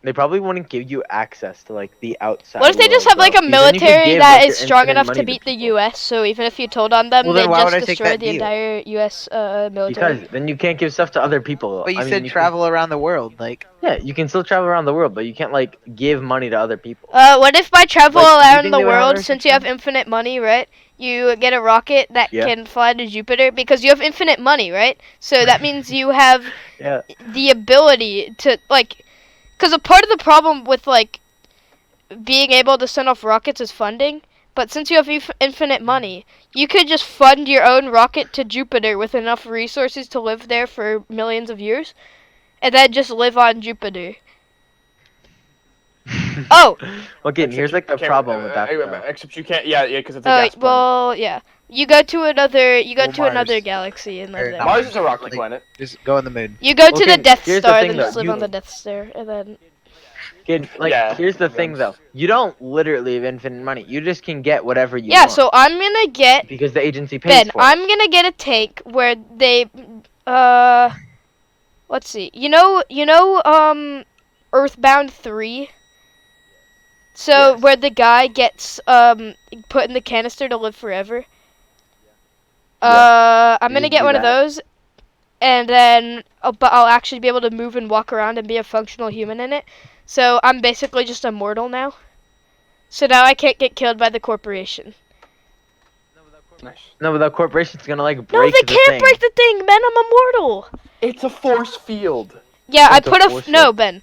[SPEAKER 3] They probably wouldn't give you access to like the outside.
[SPEAKER 1] what if they just
[SPEAKER 3] world,
[SPEAKER 1] have like
[SPEAKER 3] though.
[SPEAKER 1] a
[SPEAKER 3] Because then you could
[SPEAKER 1] military
[SPEAKER 3] give,
[SPEAKER 1] that
[SPEAKER 3] like,
[SPEAKER 1] is
[SPEAKER 3] your
[SPEAKER 1] strong
[SPEAKER 3] infinite
[SPEAKER 1] enough
[SPEAKER 3] money
[SPEAKER 1] to beat the
[SPEAKER 3] people.
[SPEAKER 1] U.S. So even if you told on them,
[SPEAKER 5] Well, then
[SPEAKER 1] they'd
[SPEAKER 5] why would
[SPEAKER 1] just
[SPEAKER 5] I take
[SPEAKER 1] destroy
[SPEAKER 5] that
[SPEAKER 1] the
[SPEAKER 5] deal?
[SPEAKER 1] entire U.S. military.
[SPEAKER 3] Because then you can't give stuff to other people.
[SPEAKER 5] But you
[SPEAKER 3] I mean,
[SPEAKER 5] said travel around the world, like.
[SPEAKER 3] Yeah, you can still travel around the world, but you can't like give money to other people.
[SPEAKER 1] What if by travel
[SPEAKER 3] Like, do you
[SPEAKER 1] around
[SPEAKER 3] think
[SPEAKER 1] the
[SPEAKER 3] they would have
[SPEAKER 1] world,
[SPEAKER 3] other
[SPEAKER 1] since you have infinite money, right? You get a rocket that
[SPEAKER 3] Yeah.
[SPEAKER 1] can fly to Jupiter because you have infinite money, right? So that means you have
[SPEAKER 3] Yeah.
[SPEAKER 1] the ability to like, because a part of the problem with like being able to send off rockets is funding. But since you have infinite money, you could just fund your own rocket to Jupiter with enough resources to live there for millions of years, and then just live on Jupiter. Oh!
[SPEAKER 3] Okay, and here's like the
[SPEAKER 2] You can't-
[SPEAKER 3] problem with that. though.
[SPEAKER 2] Except you can't. Yeah, because it's a
[SPEAKER 1] Oh,
[SPEAKER 2] gas planet.
[SPEAKER 1] well, yeah. You go to another. You go
[SPEAKER 5] Well,
[SPEAKER 1] to another
[SPEAKER 5] Mars.
[SPEAKER 1] galaxy and live
[SPEAKER 5] Or
[SPEAKER 1] there.
[SPEAKER 5] not.
[SPEAKER 2] Mars is a rocky
[SPEAKER 5] Like-
[SPEAKER 2] planet.
[SPEAKER 5] Just go on the moon.
[SPEAKER 1] You go to
[SPEAKER 3] Okay,
[SPEAKER 1] the Death
[SPEAKER 3] here's the
[SPEAKER 1] Star,
[SPEAKER 3] thing,
[SPEAKER 1] then just
[SPEAKER 3] though,
[SPEAKER 1] live
[SPEAKER 3] you-
[SPEAKER 1] on the Death Star, and then.
[SPEAKER 3] Kid, like,
[SPEAKER 2] Yeah,
[SPEAKER 3] here's the
[SPEAKER 2] makes
[SPEAKER 3] thing
[SPEAKER 2] sense.
[SPEAKER 3] though. You don't literally have infinite money. You just can get whatever you
[SPEAKER 1] Yeah,
[SPEAKER 3] want.
[SPEAKER 1] so I'm gonna get.
[SPEAKER 3] Because the agency pays
[SPEAKER 1] Ben,
[SPEAKER 3] for it.
[SPEAKER 1] I'm gonna get a tank where they. Let's see. Earthbound 3? So,
[SPEAKER 3] Yes.
[SPEAKER 1] where the guy gets, put in the canister to live forever? I'm
[SPEAKER 3] You
[SPEAKER 1] gonna
[SPEAKER 3] just
[SPEAKER 1] get
[SPEAKER 3] do
[SPEAKER 1] one of
[SPEAKER 3] that.
[SPEAKER 1] those, and then, but I'll actually be able to move and walk around and be a functional human in it. So I'm basically just immortal now. So now I can't get killed by the corporation.
[SPEAKER 2] Nice.
[SPEAKER 3] No, but the corporation's gonna like
[SPEAKER 1] No,
[SPEAKER 3] break
[SPEAKER 1] they
[SPEAKER 3] the
[SPEAKER 1] can't
[SPEAKER 3] thing.
[SPEAKER 1] break the thing, Ben. I'm immortal.
[SPEAKER 2] It's a force field.
[SPEAKER 1] Yeah, I
[SPEAKER 3] It's a
[SPEAKER 1] put
[SPEAKER 3] force
[SPEAKER 1] no,
[SPEAKER 3] field.
[SPEAKER 1] Ben.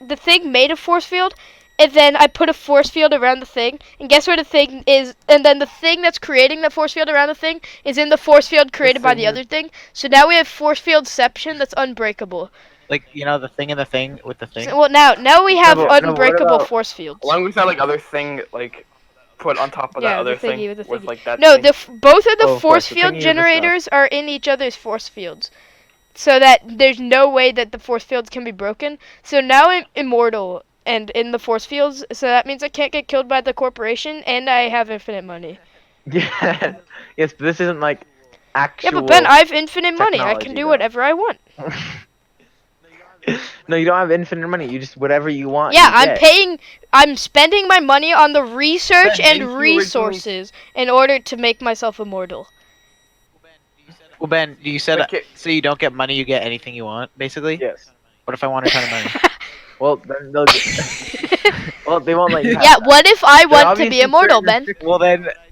[SPEAKER 1] The thing made a force field, and then I put a force field around the thing, and guess where the thing is? And then the thing that's creating the force field around the thing is in the force field created by
[SPEAKER 2] thing
[SPEAKER 1] the
[SPEAKER 2] is-
[SPEAKER 1] other thing. So now we have force fieldception that's unbreakable.
[SPEAKER 5] Like, the thing in the thing with the thing.
[SPEAKER 1] So, well, now we have
[SPEAKER 3] but- no, what
[SPEAKER 1] unbreakable
[SPEAKER 3] about-
[SPEAKER 1] force fields.
[SPEAKER 2] Along with that, like other thing, like put on top of
[SPEAKER 1] Yeah,
[SPEAKER 2] that other
[SPEAKER 1] the thingy
[SPEAKER 2] thing
[SPEAKER 1] with the
[SPEAKER 2] with
[SPEAKER 1] thingy.
[SPEAKER 2] like that.
[SPEAKER 1] No,
[SPEAKER 2] thing.
[SPEAKER 1] both of the
[SPEAKER 3] Oh, of
[SPEAKER 1] force
[SPEAKER 3] course, the
[SPEAKER 1] field
[SPEAKER 3] thingy is the stuff.
[SPEAKER 1] generators are in each other's force fields, so that there's no way that the force fields can be broken. So now I'm immortal and in the force fields, so that means I can't get killed by the corporation, and I have infinite money.
[SPEAKER 3] Yeah. Yes, but this isn't like actual.
[SPEAKER 1] Yeah, but Ben, I have infinite money. I
[SPEAKER 3] technology,
[SPEAKER 1] can do
[SPEAKER 3] though.
[SPEAKER 1] whatever I want.
[SPEAKER 3] No, you don't have infinite money. You just whatever you want.
[SPEAKER 1] Yeah,
[SPEAKER 3] you get.
[SPEAKER 1] I'm spending my money on the research
[SPEAKER 2] Ben,
[SPEAKER 1] and
[SPEAKER 2] didn't you originally-
[SPEAKER 1] resources in order to make myself immortal.
[SPEAKER 5] Well, Ben, you said
[SPEAKER 2] Okay.
[SPEAKER 5] so you don't get money, you get anything you want, basically.
[SPEAKER 3] Yes.
[SPEAKER 5] What if I want a ton of money?
[SPEAKER 3] Well, then they'll get. Well, they won't let you. have
[SPEAKER 1] Yeah,
[SPEAKER 3] that.
[SPEAKER 1] what if I
[SPEAKER 3] There are
[SPEAKER 1] want to
[SPEAKER 3] obviously
[SPEAKER 1] be immortal,
[SPEAKER 3] certain
[SPEAKER 1] Ben?
[SPEAKER 3] restrictions-
[SPEAKER 5] Well,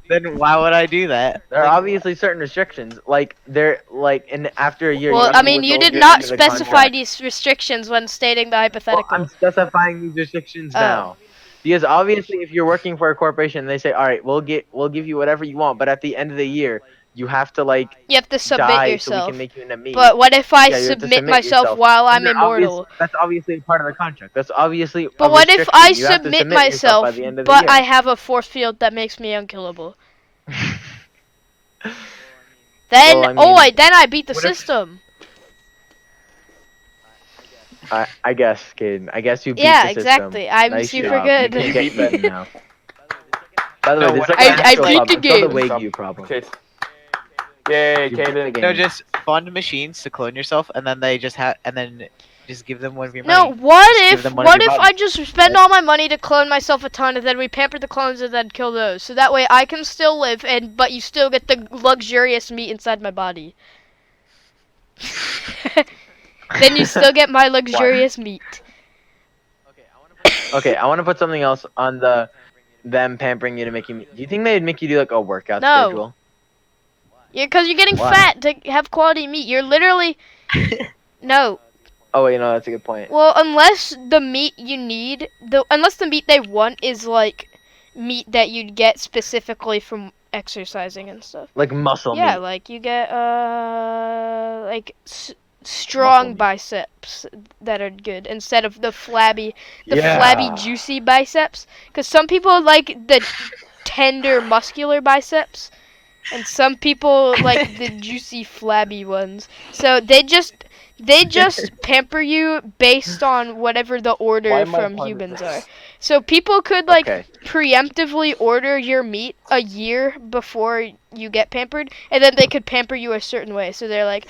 [SPEAKER 5] then why would I do that?
[SPEAKER 3] There are obviously certain restrictions, like they're like, and after a year.
[SPEAKER 1] Well,
[SPEAKER 3] have
[SPEAKER 1] I
[SPEAKER 3] to
[SPEAKER 1] mean, you
[SPEAKER 3] withhold
[SPEAKER 1] did
[SPEAKER 3] your
[SPEAKER 1] not
[SPEAKER 3] end of the
[SPEAKER 1] specify
[SPEAKER 3] contract.
[SPEAKER 1] these restrictions when stating the
[SPEAKER 3] Well,
[SPEAKER 1] hypothetical.
[SPEAKER 3] I'm specifying these restrictions
[SPEAKER 1] Oh.
[SPEAKER 3] now. Because obviously, if you're working for a corporation, they say, "All right, we'll give you whatever you want," but at the end of the year, you have to like
[SPEAKER 1] You have to submit
[SPEAKER 3] die so we
[SPEAKER 1] yourself.
[SPEAKER 3] can make you into meat.
[SPEAKER 1] But what if I
[SPEAKER 3] Yeah, you have to
[SPEAKER 1] submit
[SPEAKER 3] submit
[SPEAKER 1] myself
[SPEAKER 3] yourself.
[SPEAKER 1] while I'm
[SPEAKER 3] They're
[SPEAKER 1] immortal?
[SPEAKER 3] That's obviously part of the contract. That's obviously. a
[SPEAKER 1] But what if
[SPEAKER 3] restriction.
[SPEAKER 1] I
[SPEAKER 3] You have to
[SPEAKER 1] submit
[SPEAKER 3] yourself
[SPEAKER 1] myself,
[SPEAKER 3] by the end of the
[SPEAKER 1] but
[SPEAKER 3] year.
[SPEAKER 1] I have a force field that makes me unkillable? Then,
[SPEAKER 3] Well, I mean,
[SPEAKER 1] then I beat the
[SPEAKER 3] what if-
[SPEAKER 1] system.
[SPEAKER 3] I guess, kid. I guess you beat
[SPEAKER 1] Yeah,
[SPEAKER 3] the system.
[SPEAKER 1] exactly. I'm
[SPEAKER 3] Nice
[SPEAKER 1] super
[SPEAKER 3] job.
[SPEAKER 1] good.
[SPEAKER 3] You can get better now. By the
[SPEAKER 5] No,
[SPEAKER 3] way,
[SPEAKER 5] what
[SPEAKER 3] this is
[SPEAKER 5] if
[SPEAKER 3] like
[SPEAKER 1] I
[SPEAKER 3] an actual
[SPEAKER 1] beat the
[SPEAKER 3] problem. It's called
[SPEAKER 1] game.
[SPEAKER 3] the Wagyu problem.
[SPEAKER 2] Okay. Yay,
[SPEAKER 3] You beat the
[SPEAKER 2] Kaden.
[SPEAKER 3] game.
[SPEAKER 5] No, just fund machines to clone yourself, and then they just just give them one of your
[SPEAKER 1] No,
[SPEAKER 5] money.
[SPEAKER 1] what
[SPEAKER 5] Just give
[SPEAKER 1] if
[SPEAKER 5] them one of your
[SPEAKER 1] I
[SPEAKER 5] bodies.
[SPEAKER 1] just spend all my money to clone myself a ton, and then we pamper the clones and then kill those, so that way I can still live, but you still get the luxurious meat inside my body. Then you still get my luxurious meat.
[SPEAKER 3] Okay, I want to put something else on them pampering you to make you. Do you think they'd make you do like a workout
[SPEAKER 1] No.
[SPEAKER 3] schedule?
[SPEAKER 1] Yeah, because you're getting
[SPEAKER 3] Why?
[SPEAKER 1] fat to have quality meat. You're literally no.
[SPEAKER 3] Oh wait, no, that's a good point.
[SPEAKER 1] Well, unless the meat you need, unless the meat they want is like meat that you'd get specifically from exercising and stuff.
[SPEAKER 3] Like muscle
[SPEAKER 1] Yeah,
[SPEAKER 3] meat.
[SPEAKER 1] like you get strong
[SPEAKER 3] meat.
[SPEAKER 1] biceps that are good instead of the flabby
[SPEAKER 3] Yeah.
[SPEAKER 1] juicy biceps. Because some people like the tender muscular biceps. and some people like the juicy, flabby ones. So they just pamper you based on whatever the
[SPEAKER 2] Why
[SPEAKER 1] order
[SPEAKER 2] am I
[SPEAKER 1] from
[SPEAKER 2] part of
[SPEAKER 1] humans
[SPEAKER 2] this?
[SPEAKER 1] are. So people could like
[SPEAKER 3] Okay.
[SPEAKER 1] preemptively order your meat a year before you get pampered, and then they could pamper you a certain way. So they're like,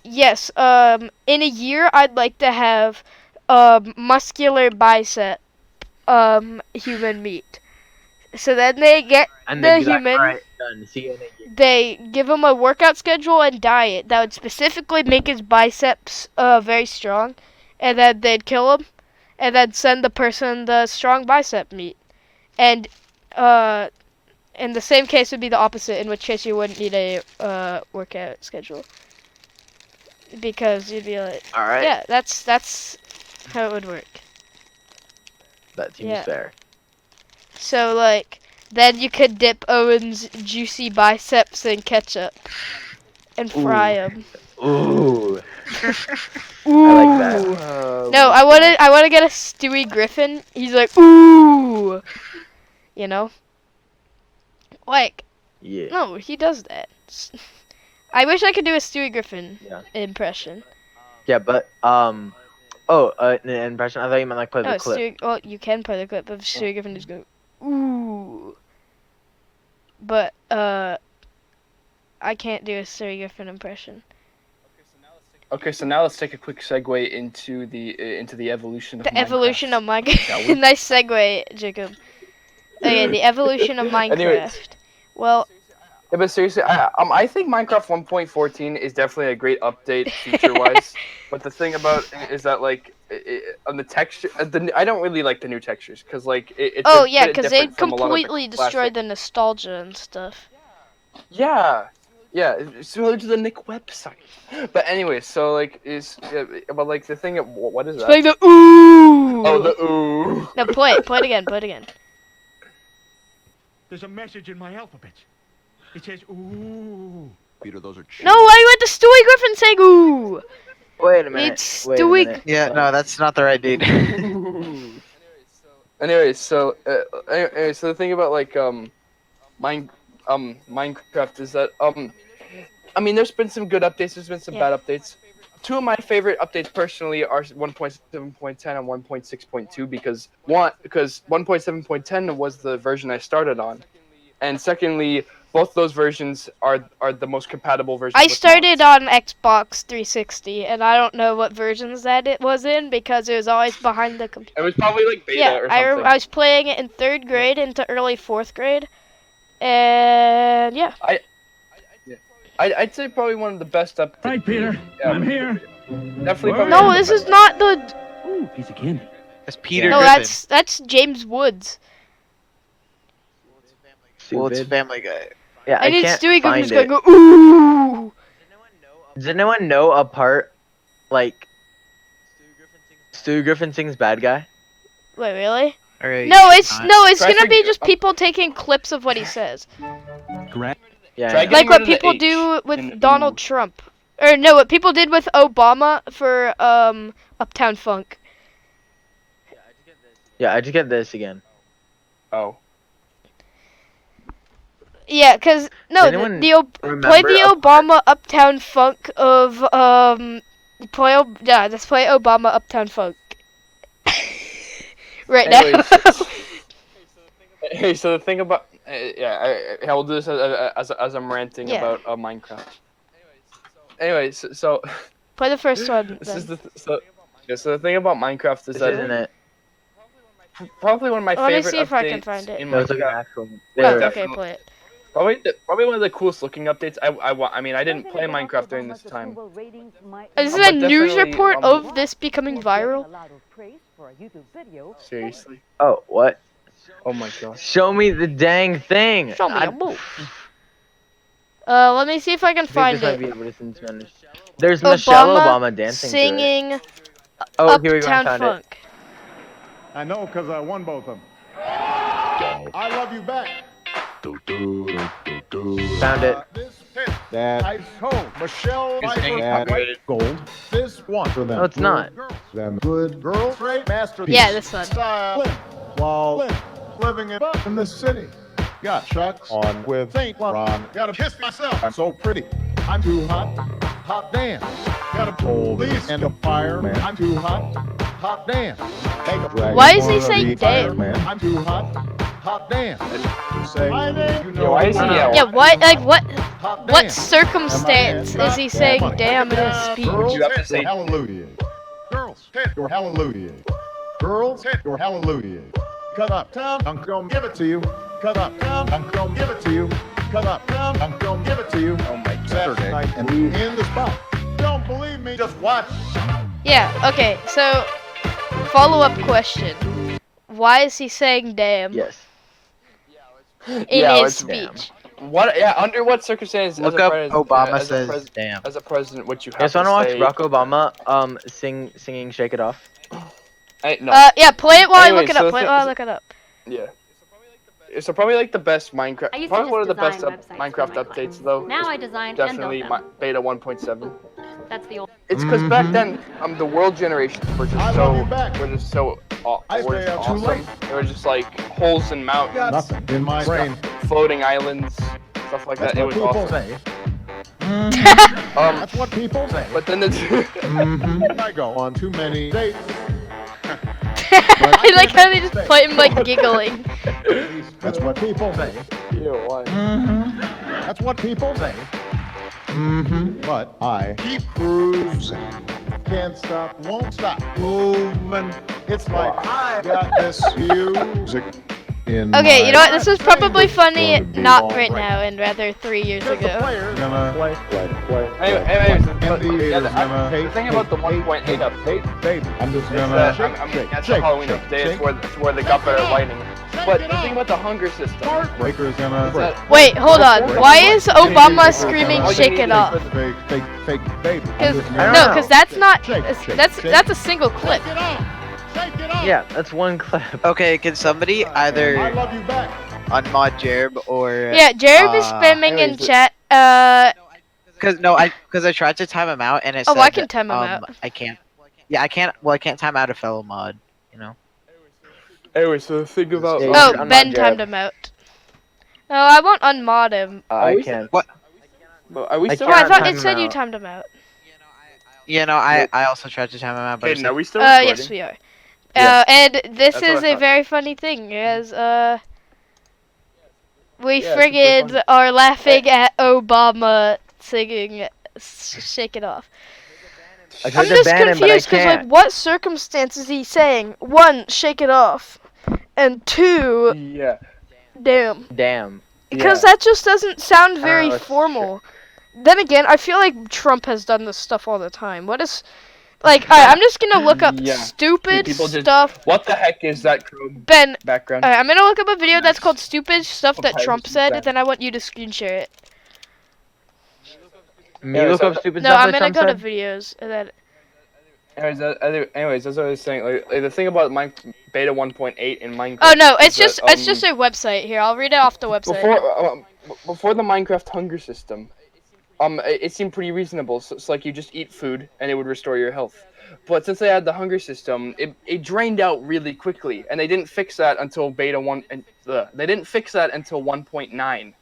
[SPEAKER 1] yes, in a year I'd like to have muscular bicep human meat. So then they get
[SPEAKER 3] And
[SPEAKER 1] the
[SPEAKER 3] they'd be like,
[SPEAKER 1] human,
[SPEAKER 3] alright, done. See you in a year.
[SPEAKER 1] they give him a workout schedule and diet that would specifically make his biceps very strong, and then they'd kill him, and then send the person the strong bicep meat. And in the same case would be the opposite, in which case you wouldn't need a workout schedule. Because you'd be like,
[SPEAKER 3] Alright.
[SPEAKER 1] yeah, that's how it would work.
[SPEAKER 3] That seems
[SPEAKER 1] Yeah.
[SPEAKER 3] fair.
[SPEAKER 1] So, like, then you could dip Owen's juicy biceps in ketchup and fry them.
[SPEAKER 3] Ooh.
[SPEAKER 1] Ooh.
[SPEAKER 3] I like that.
[SPEAKER 1] No, I want to get a Stewie Griffin. He's like, ooh. You know? Like,
[SPEAKER 3] Yeah.
[SPEAKER 1] no, he does that. I wish I could do a Stewie Griffin
[SPEAKER 3] Yeah.
[SPEAKER 1] impression.
[SPEAKER 3] Yeah, but an impression. I thought you meant like play the
[SPEAKER 1] Oh,
[SPEAKER 3] clip.
[SPEAKER 1] Stewie, well, you can play the clip of Stewie Griffin just going, ooh. But, I can't do a Stewie Griffin impression.
[SPEAKER 2] Okay, so now let's take a quick segue into the evolution of
[SPEAKER 1] The evolution of
[SPEAKER 2] Shall we?
[SPEAKER 1] Minecraft. Nice segue, Jacob. Okay, the evolution of Minecraft.
[SPEAKER 2] Anyways.
[SPEAKER 1] Well,
[SPEAKER 2] Yeah, but seriously, I think Minecraft 1.14 is definitely a great update feature-wise. But the thing about it is that like on the texture, I don't really like the new textures because like it's
[SPEAKER 1] oh
[SPEAKER 2] a
[SPEAKER 1] yeah,
[SPEAKER 2] bit
[SPEAKER 1] because they
[SPEAKER 2] different from a lot of the
[SPEAKER 1] completely destroyed
[SPEAKER 2] classic-
[SPEAKER 1] the nostalgia and stuff.
[SPEAKER 2] Yeah, it's similar to the Nick website. But anyway, so like but like the thing, what is
[SPEAKER 1] It's
[SPEAKER 2] that?
[SPEAKER 1] like the ooh.
[SPEAKER 2] Oh, the ooh.
[SPEAKER 1] No, play it again.
[SPEAKER 6] There's a message in my alphabet. It says, ooh.
[SPEAKER 4] Peter, those are
[SPEAKER 1] No, why you went to Stewie Griffin saying ooh?
[SPEAKER 3] Wait a minute.
[SPEAKER 1] It's
[SPEAKER 3] Wait a
[SPEAKER 1] Stewie.
[SPEAKER 3] minute.
[SPEAKER 5] Yeah, no, that's not the right dude.
[SPEAKER 2] Anyway, so the thing about like Minecraft is that I mean there's been some good updates, there's been some
[SPEAKER 1] Yeah.
[SPEAKER 2] bad updates. Two of my favorite updates personally are 1.7.10 and 1.6.2 because 1.7.10 was the version I started on, and secondly, both those versions are the most compatible versions.
[SPEAKER 1] I
[SPEAKER 2] with
[SPEAKER 1] started
[SPEAKER 2] mods.
[SPEAKER 1] on Xbox 360, and I don't know what versions that it was in because it was always behind the computer.
[SPEAKER 2] It was probably like beta
[SPEAKER 1] Yeah,
[SPEAKER 2] or
[SPEAKER 1] I
[SPEAKER 2] something.
[SPEAKER 1] was playing it in 3rd grade into early 4th grade, and yeah.
[SPEAKER 2] I'd say probably one of the best updates.
[SPEAKER 6] Hi, Peter.
[SPEAKER 2] Yeah,
[SPEAKER 6] I'm here.
[SPEAKER 2] Definitely. Probably
[SPEAKER 1] No,
[SPEAKER 2] one of
[SPEAKER 1] this
[SPEAKER 2] the
[SPEAKER 1] is
[SPEAKER 2] best.
[SPEAKER 1] not the.
[SPEAKER 6] Ooh, piece of candy.
[SPEAKER 5] That's Peter
[SPEAKER 1] No,
[SPEAKER 5] Griffin.
[SPEAKER 1] that's James Woods.
[SPEAKER 5] Well, it's
[SPEAKER 3] Stupid.
[SPEAKER 5] Family Guy.
[SPEAKER 3] Yeah,
[SPEAKER 1] I need
[SPEAKER 3] can't
[SPEAKER 1] Stewie
[SPEAKER 3] find
[SPEAKER 1] Griffin's
[SPEAKER 3] it.
[SPEAKER 1] going ooh.
[SPEAKER 3] Does anyone know a part like Stu Griffin sings "Bad Guy"?
[SPEAKER 1] Wait, really?
[SPEAKER 5] Alright.
[SPEAKER 1] No, it's
[SPEAKER 5] not.
[SPEAKER 2] Try
[SPEAKER 1] gonna be
[SPEAKER 2] figure-
[SPEAKER 1] just people taking clips of what he says,
[SPEAKER 3] Yeah.
[SPEAKER 2] Try
[SPEAKER 3] I know.
[SPEAKER 2] getting
[SPEAKER 1] like what
[SPEAKER 2] rid of the
[SPEAKER 1] people
[SPEAKER 2] H
[SPEAKER 1] do
[SPEAKER 2] in
[SPEAKER 1] with Donald
[SPEAKER 2] ooh.
[SPEAKER 1] Trump, or no, what people did with Obama for Uptown Funk.
[SPEAKER 3] Yeah, I just get this again.
[SPEAKER 2] Oh.
[SPEAKER 1] Yeah, cause no,
[SPEAKER 3] Does anyone
[SPEAKER 1] play
[SPEAKER 3] remember
[SPEAKER 1] the
[SPEAKER 3] a
[SPEAKER 1] Obama Uptown Funk of let's play Obama Uptown Funk. Right
[SPEAKER 2] Anyways,
[SPEAKER 1] now.
[SPEAKER 2] Hey, so the thing about I will do this as I'm ranting
[SPEAKER 1] Yeah.
[SPEAKER 2] about Minecraft. Anyway, so
[SPEAKER 1] Play the first one.
[SPEAKER 2] this
[SPEAKER 1] Then.
[SPEAKER 2] is so the thing about Minecraft is
[SPEAKER 3] This
[SPEAKER 2] that
[SPEAKER 3] isn't it.
[SPEAKER 2] probably one of my
[SPEAKER 1] Let me
[SPEAKER 2] favorite
[SPEAKER 1] see if I can
[SPEAKER 2] updates
[SPEAKER 1] find it.
[SPEAKER 2] in
[SPEAKER 3] No, it's like an
[SPEAKER 2] Minecraft.
[SPEAKER 3] actual.
[SPEAKER 1] Oh,
[SPEAKER 3] There.
[SPEAKER 1] okay,
[SPEAKER 2] definitely.
[SPEAKER 1] play it.
[SPEAKER 2] Probably one of the coolest looking updates. I mean I didn't play Minecraft during this time.
[SPEAKER 1] Is this
[SPEAKER 2] but
[SPEAKER 1] a news
[SPEAKER 2] definitely,
[SPEAKER 1] report of this becoming viral?
[SPEAKER 2] Seriously?
[SPEAKER 3] Oh, what?
[SPEAKER 2] Oh my gosh.
[SPEAKER 3] Show me the dang thing.
[SPEAKER 1] Show me
[SPEAKER 3] I
[SPEAKER 1] a move. Let me see if I can
[SPEAKER 3] think
[SPEAKER 1] find
[SPEAKER 3] this might
[SPEAKER 1] it.
[SPEAKER 3] be able to sing Spanish. There's Michelle
[SPEAKER 1] Obama
[SPEAKER 3] Obama dancing to it.
[SPEAKER 1] singing
[SPEAKER 3] Oh, here we go. I
[SPEAKER 1] Uptown
[SPEAKER 3] found it.
[SPEAKER 1] Funk.
[SPEAKER 6] I know, because I won both of them. I love you back.
[SPEAKER 3] Found it.
[SPEAKER 6] This pit, I told Michelle
[SPEAKER 5] Dad.
[SPEAKER 6] White Gold. This one for them.
[SPEAKER 3] No, it's not.
[SPEAKER 6] Them good girl, great masterpiece.
[SPEAKER 1] Yeah, this one.
[SPEAKER 6] Style, while living in the city. Got chucks on with Saint Laurent. Gotta kiss myself. I'm so pretty. I'm too hot. Hot damn. Gotta police and a fireman. I'm too hot. Hot damn. Make a dragon
[SPEAKER 1] Why is he
[SPEAKER 6] wanna
[SPEAKER 1] saying
[SPEAKER 6] be
[SPEAKER 1] damn?
[SPEAKER 6] fireman. I'm too hot. Hot damn. You say my name. You
[SPEAKER 2] Yeah,
[SPEAKER 6] know
[SPEAKER 2] why is he?
[SPEAKER 1] Yeah, what? Like, what?
[SPEAKER 6] Hot
[SPEAKER 1] What
[SPEAKER 6] damn.
[SPEAKER 1] circumstance is he saying damn in his speech?
[SPEAKER 6] Girls,
[SPEAKER 2] You have to
[SPEAKER 6] hit
[SPEAKER 2] say-
[SPEAKER 6] your hallelujah. Girls, hit your hallelujah. Girls, hit your hallelujah. Cut up town, I'm gonna give it to you. Cut up town, I'm gonna give it to you. Cut up town, I'm gonna give it to you.
[SPEAKER 2] Oh my God.
[SPEAKER 6] Saturday night and in the spot. Don't believe me, just watch.
[SPEAKER 1] Yeah, okay, so follow-up question. Why is he saying damn
[SPEAKER 3] Yes.
[SPEAKER 1] in
[SPEAKER 2] Yeah,
[SPEAKER 1] his
[SPEAKER 2] it's-
[SPEAKER 1] speech?
[SPEAKER 2] What? Yeah. Under what circumstances?
[SPEAKER 5] Look
[SPEAKER 2] as a
[SPEAKER 5] up
[SPEAKER 2] president,
[SPEAKER 5] Obama
[SPEAKER 2] as a
[SPEAKER 5] says damn.
[SPEAKER 2] As a president, what you
[SPEAKER 3] You
[SPEAKER 2] have
[SPEAKER 3] guys want to
[SPEAKER 2] to
[SPEAKER 3] watch
[SPEAKER 2] say?
[SPEAKER 3] Barack Obama singing "Shake It Off"?
[SPEAKER 2] No.
[SPEAKER 1] Yeah, play it while I
[SPEAKER 2] Anyway,
[SPEAKER 1] look it
[SPEAKER 2] so
[SPEAKER 1] up.
[SPEAKER 2] the
[SPEAKER 1] Play it
[SPEAKER 2] thing-
[SPEAKER 1] while I look it up.
[SPEAKER 2] Yeah. So probably like the best Minecraft.
[SPEAKER 7] I used to
[SPEAKER 2] Probably
[SPEAKER 7] just
[SPEAKER 2] one of the best
[SPEAKER 7] design websites for
[SPEAKER 2] Minecraft
[SPEAKER 7] my
[SPEAKER 2] updates
[SPEAKER 7] clients.
[SPEAKER 2] though.
[SPEAKER 7] Now
[SPEAKER 2] is
[SPEAKER 7] I design
[SPEAKER 2] definitely
[SPEAKER 7] and build them.
[SPEAKER 2] beta 1.7.
[SPEAKER 7] That's the old.
[SPEAKER 2] It's because back then, the world generations were just
[SPEAKER 6] I love you back.
[SPEAKER 2] were just so
[SPEAKER 6] I
[SPEAKER 2] were
[SPEAKER 6] stay
[SPEAKER 2] just
[SPEAKER 6] out too
[SPEAKER 2] awesome.
[SPEAKER 6] late.
[SPEAKER 2] They were just like holes in mountains,
[SPEAKER 6] Nothing in my brain.
[SPEAKER 2] floating islands, stuff like
[SPEAKER 6] That's
[SPEAKER 2] that. It
[SPEAKER 6] what
[SPEAKER 2] was
[SPEAKER 6] people
[SPEAKER 2] awesome.
[SPEAKER 6] say.
[SPEAKER 2] That's
[SPEAKER 6] what people say.
[SPEAKER 2] But then it's
[SPEAKER 6] I go on too many dates.
[SPEAKER 1] I like how they just play him like giggling.
[SPEAKER 6] That's what people say.
[SPEAKER 2] why?
[SPEAKER 6] That's what people say. But I keep cruising. Can't stop, won't stop moving. It's like I got this music in
[SPEAKER 1] Okay, you know what? This was probably funny,
[SPEAKER 6] Gonna be
[SPEAKER 1] not
[SPEAKER 6] all
[SPEAKER 1] right
[SPEAKER 6] right.
[SPEAKER 1] now, and rather 3 years
[SPEAKER 6] Because the
[SPEAKER 1] ago.
[SPEAKER 6] player's gonna play.
[SPEAKER 2] Anyways,
[SPEAKER 6] And
[SPEAKER 2] but,
[SPEAKER 6] the
[SPEAKER 2] yeah,
[SPEAKER 6] ear's
[SPEAKER 2] the
[SPEAKER 6] gonna
[SPEAKER 2] thing about the 1.8 update
[SPEAKER 6] baby. I'm just
[SPEAKER 2] is
[SPEAKER 6] gonna
[SPEAKER 2] that
[SPEAKER 6] shake,
[SPEAKER 2] I'm
[SPEAKER 6] shake,
[SPEAKER 2] that's
[SPEAKER 6] shake,
[SPEAKER 2] the Halloween
[SPEAKER 6] shake,
[SPEAKER 2] update.
[SPEAKER 6] shake.
[SPEAKER 2] It's where they got better lighting. But the thing about the hunger system
[SPEAKER 6] Heartbreaker's gonna
[SPEAKER 2] is
[SPEAKER 6] break.
[SPEAKER 2] that
[SPEAKER 1] Wait, hold on. Why is Obama screaming
[SPEAKER 2] All you
[SPEAKER 1] "Shake
[SPEAKER 2] need
[SPEAKER 1] it
[SPEAKER 2] is
[SPEAKER 1] off"?
[SPEAKER 6] Fake, fake, fake baby. I'm
[SPEAKER 1] Because
[SPEAKER 6] just
[SPEAKER 3] I
[SPEAKER 6] gonna
[SPEAKER 3] don't
[SPEAKER 1] no,
[SPEAKER 3] know.
[SPEAKER 1] that's not.
[SPEAKER 6] Shake, shake,
[SPEAKER 1] That's
[SPEAKER 6] shake.
[SPEAKER 1] a single clip.
[SPEAKER 6] Shake it off. Shake it off.
[SPEAKER 3] Yeah, that's one clip.
[SPEAKER 5] Okay, can somebody
[SPEAKER 6] I
[SPEAKER 5] either
[SPEAKER 6] love you back.
[SPEAKER 5] unmod Jerb or
[SPEAKER 1] Yeah, Jared is spamming in
[SPEAKER 2] anyways,
[SPEAKER 1] chat.
[SPEAKER 5] Because I tried to time him out and it
[SPEAKER 1] Oh,
[SPEAKER 5] said
[SPEAKER 1] I can time him out.
[SPEAKER 5] I can't. Yeah, I can't. Well, I can't time out a fellow mod. You know.
[SPEAKER 2] Anyway, so the thing about
[SPEAKER 3] Yeah, you
[SPEAKER 1] Oh,
[SPEAKER 3] should unmod
[SPEAKER 1] Ben
[SPEAKER 3] Jared.
[SPEAKER 1] timed him out. No, I won't unmod him.
[SPEAKER 3] I can.
[SPEAKER 2] are we
[SPEAKER 3] I
[SPEAKER 2] still?
[SPEAKER 1] Oh, I
[SPEAKER 3] can't
[SPEAKER 1] thought
[SPEAKER 3] time
[SPEAKER 1] it said
[SPEAKER 3] him
[SPEAKER 1] you
[SPEAKER 3] out.
[SPEAKER 1] timed him out.
[SPEAKER 5] You know, I also tried to time him out, but
[SPEAKER 2] Hayden, are we still
[SPEAKER 1] Yes,
[SPEAKER 2] recording?
[SPEAKER 1] we are.
[SPEAKER 2] Yeah.
[SPEAKER 1] And this
[SPEAKER 2] That's what
[SPEAKER 1] is
[SPEAKER 2] I
[SPEAKER 1] a
[SPEAKER 2] thought.
[SPEAKER 1] very funny thing, as we
[SPEAKER 2] Yeah, it's pretty
[SPEAKER 1] friggin'
[SPEAKER 2] funny.
[SPEAKER 1] are laughing at Obama singing "Shake It Off."
[SPEAKER 3] I
[SPEAKER 1] I'm
[SPEAKER 3] tried to
[SPEAKER 1] just
[SPEAKER 3] ban him, but I
[SPEAKER 1] confused because, like,
[SPEAKER 3] can't.
[SPEAKER 1] what circumstance is he saying? One, shake it off, and two,
[SPEAKER 2] Yeah.
[SPEAKER 1] damn.
[SPEAKER 3] Damn.
[SPEAKER 1] Because
[SPEAKER 3] Yeah.
[SPEAKER 1] that just doesn't sound
[SPEAKER 3] don't
[SPEAKER 1] very
[SPEAKER 3] know, it's
[SPEAKER 1] formal. Then again, I feel like Trump has done this stuff all the time. What is, like, I'm just gonna look up
[SPEAKER 2] Yeah.
[SPEAKER 1] stupid
[SPEAKER 2] People just-
[SPEAKER 1] stuff.
[SPEAKER 2] What the heck is that Chrome
[SPEAKER 1] Ben,
[SPEAKER 2] background?
[SPEAKER 1] I'm gonna look up a video that's called "Stupid Stuff That
[SPEAKER 2] Okay,
[SPEAKER 1] Trump
[SPEAKER 2] this is
[SPEAKER 1] Said."
[SPEAKER 2] bad.
[SPEAKER 1] Then I want you to screen share it.
[SPEAKER 3] Me
[SPEAKER 2] Yeah,
[SPEAKER 3] look
[SPEAKER 2] so-
[SPEAKER 3] up stupid
[SPEAKER 1] No,
[SPEAKER 3] stuff
[SPEAKER 1] I'm
[SPEAKER 3] that
[SPEAKER 1] gonna
[SPEAKER 3] Trump
[SPEAKER 1] go to
[SPEAKER 3] said?
[SPEAKER 1] videos and then.
[SPEAKER 2] Anyways, that's what I was saying. Like the thing about beta 1.8 in Minecraft.
[SPEAKER 1] Oh no,
[SPEAKER 2] is
[SPEAKER 1] it's just
[SPEAKER 2] that,
[SPEAKER 1] it's just a website. Here, I'll read it off the website.
[SPEAKER 2] before the Minecraft hunger system, it seemed pretty reasonable. So it's like you just eat food and it would restore your health. But since they had the hunger system, it drained out really quickly, and they didn't fix that until beta 1. And they didn't fix that until 1.9,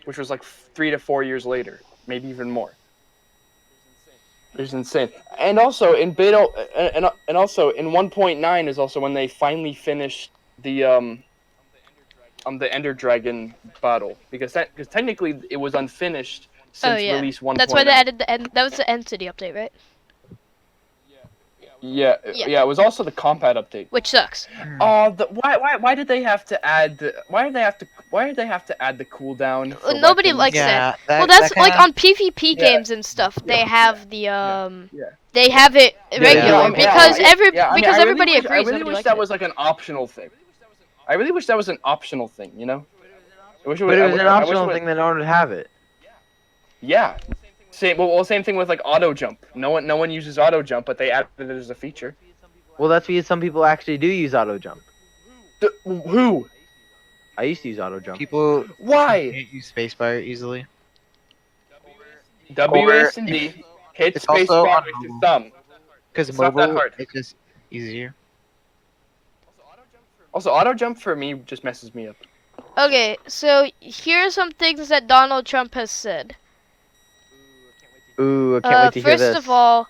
[SPEAKER 2] which was like 3 to 4 years later, maybe even more. It's insane. And also in beta, and also in 1.9 is also when they finally finished the Ender Dragon battle, because technically it was unfinished since
[SPEAKER 1] yeah.
[SPEAKER 2] release 1.9.
[SPEAKER 1] That's why they added the end. That was the Entity update, right?
[SPEAKER 2] Yeah,
[SPEAKER 1] Yeah.
[SPEAKER 2] it was also the Compat update.
[SPEAKER 1] Which sucks.
[SPEAKER 2] Why did they have to add the add the cooldown? for
[SPEAKER 1] Nobody
[SPEAKER 2] weapons?
[SPEAKER 1] likes
[SPEAKER 5] Yeah,
[SPEAKER 1] that.
[SPEAKER 5] that-
[SPEAKER 1] Well, that's
[SPEAKER 5] that
[SPEAKER 1] like
[SPEAKER 5] kinda-
[SPEAKER 1] on PvP
[SPEAKER 2] Yeah.
[SPEAKER 1] games and stuff. They have the
[SPEAKER 2] Yeah.
[SPEAKER 1] They have it regular
[SPEAKER 5] yeah,
[SPEAKER 1] because
[SPEAKER 2] I mean,
[SPEAKER 1] because
[SPEAKER 2] I
[SPEAKER 1] everybody
[SPEAKER 2] really wish,
[SPEAKER 1] agrees.
[SPEAKER 2] I really
[SPEAKER 1] nobody
[SPEAKER 2] wish
[SPEAKER 1] likes
[SPEAKER 2] that
[SPEAKER 1] it.
[SPEAKER 2] was like an optional thing. I really wish that was an optional thing. You know. I wish
[SPEAKER 3] But it was an
[SPEAKER 2] I wish
[SPEAKER 3] optional
[SPEAKER 2] it
[SPEAKER 3] thing that no one would have it.
[SPEAKER 2] Yeah. Same thing with like auto jump. No one uses auto jump, but they added it as a feature.
[SPEAKER 3] Well, that's because some people actually do use auto jump.
[SPEAKER 2] Who?
[SPEAKER 3] I used to use auto jump.
[SPEAKER 5] People
[SPEAKER 2] Why?
[SPEAKER 5] can't use spacebar easily.
[SPEAKER 2] WS and D. Hit
[SPEAKER 5] it's also
[SPEAKER 2] spacebar
[SPEAKER 5] on
[SPEAKER 2] with your
[SPEAKER 5] mobile.
[SPEAKER 2] thumb.
[SPEAKER 5] Because
[SPEAKER 2] It's not that
[SPEAKER 5] mobile,
[SPEAKER 2] hard.
[SPEAKER 5] it's just easier.
[SPEAKER 2] Also, auto jump for me just messes me up.
[SPEAKER 1] Okay, so here are some things that Donald Trump has said.
[SPEAKER 3] Ooh, I can't wait to hear this.
[SPEAKER 1] First of all,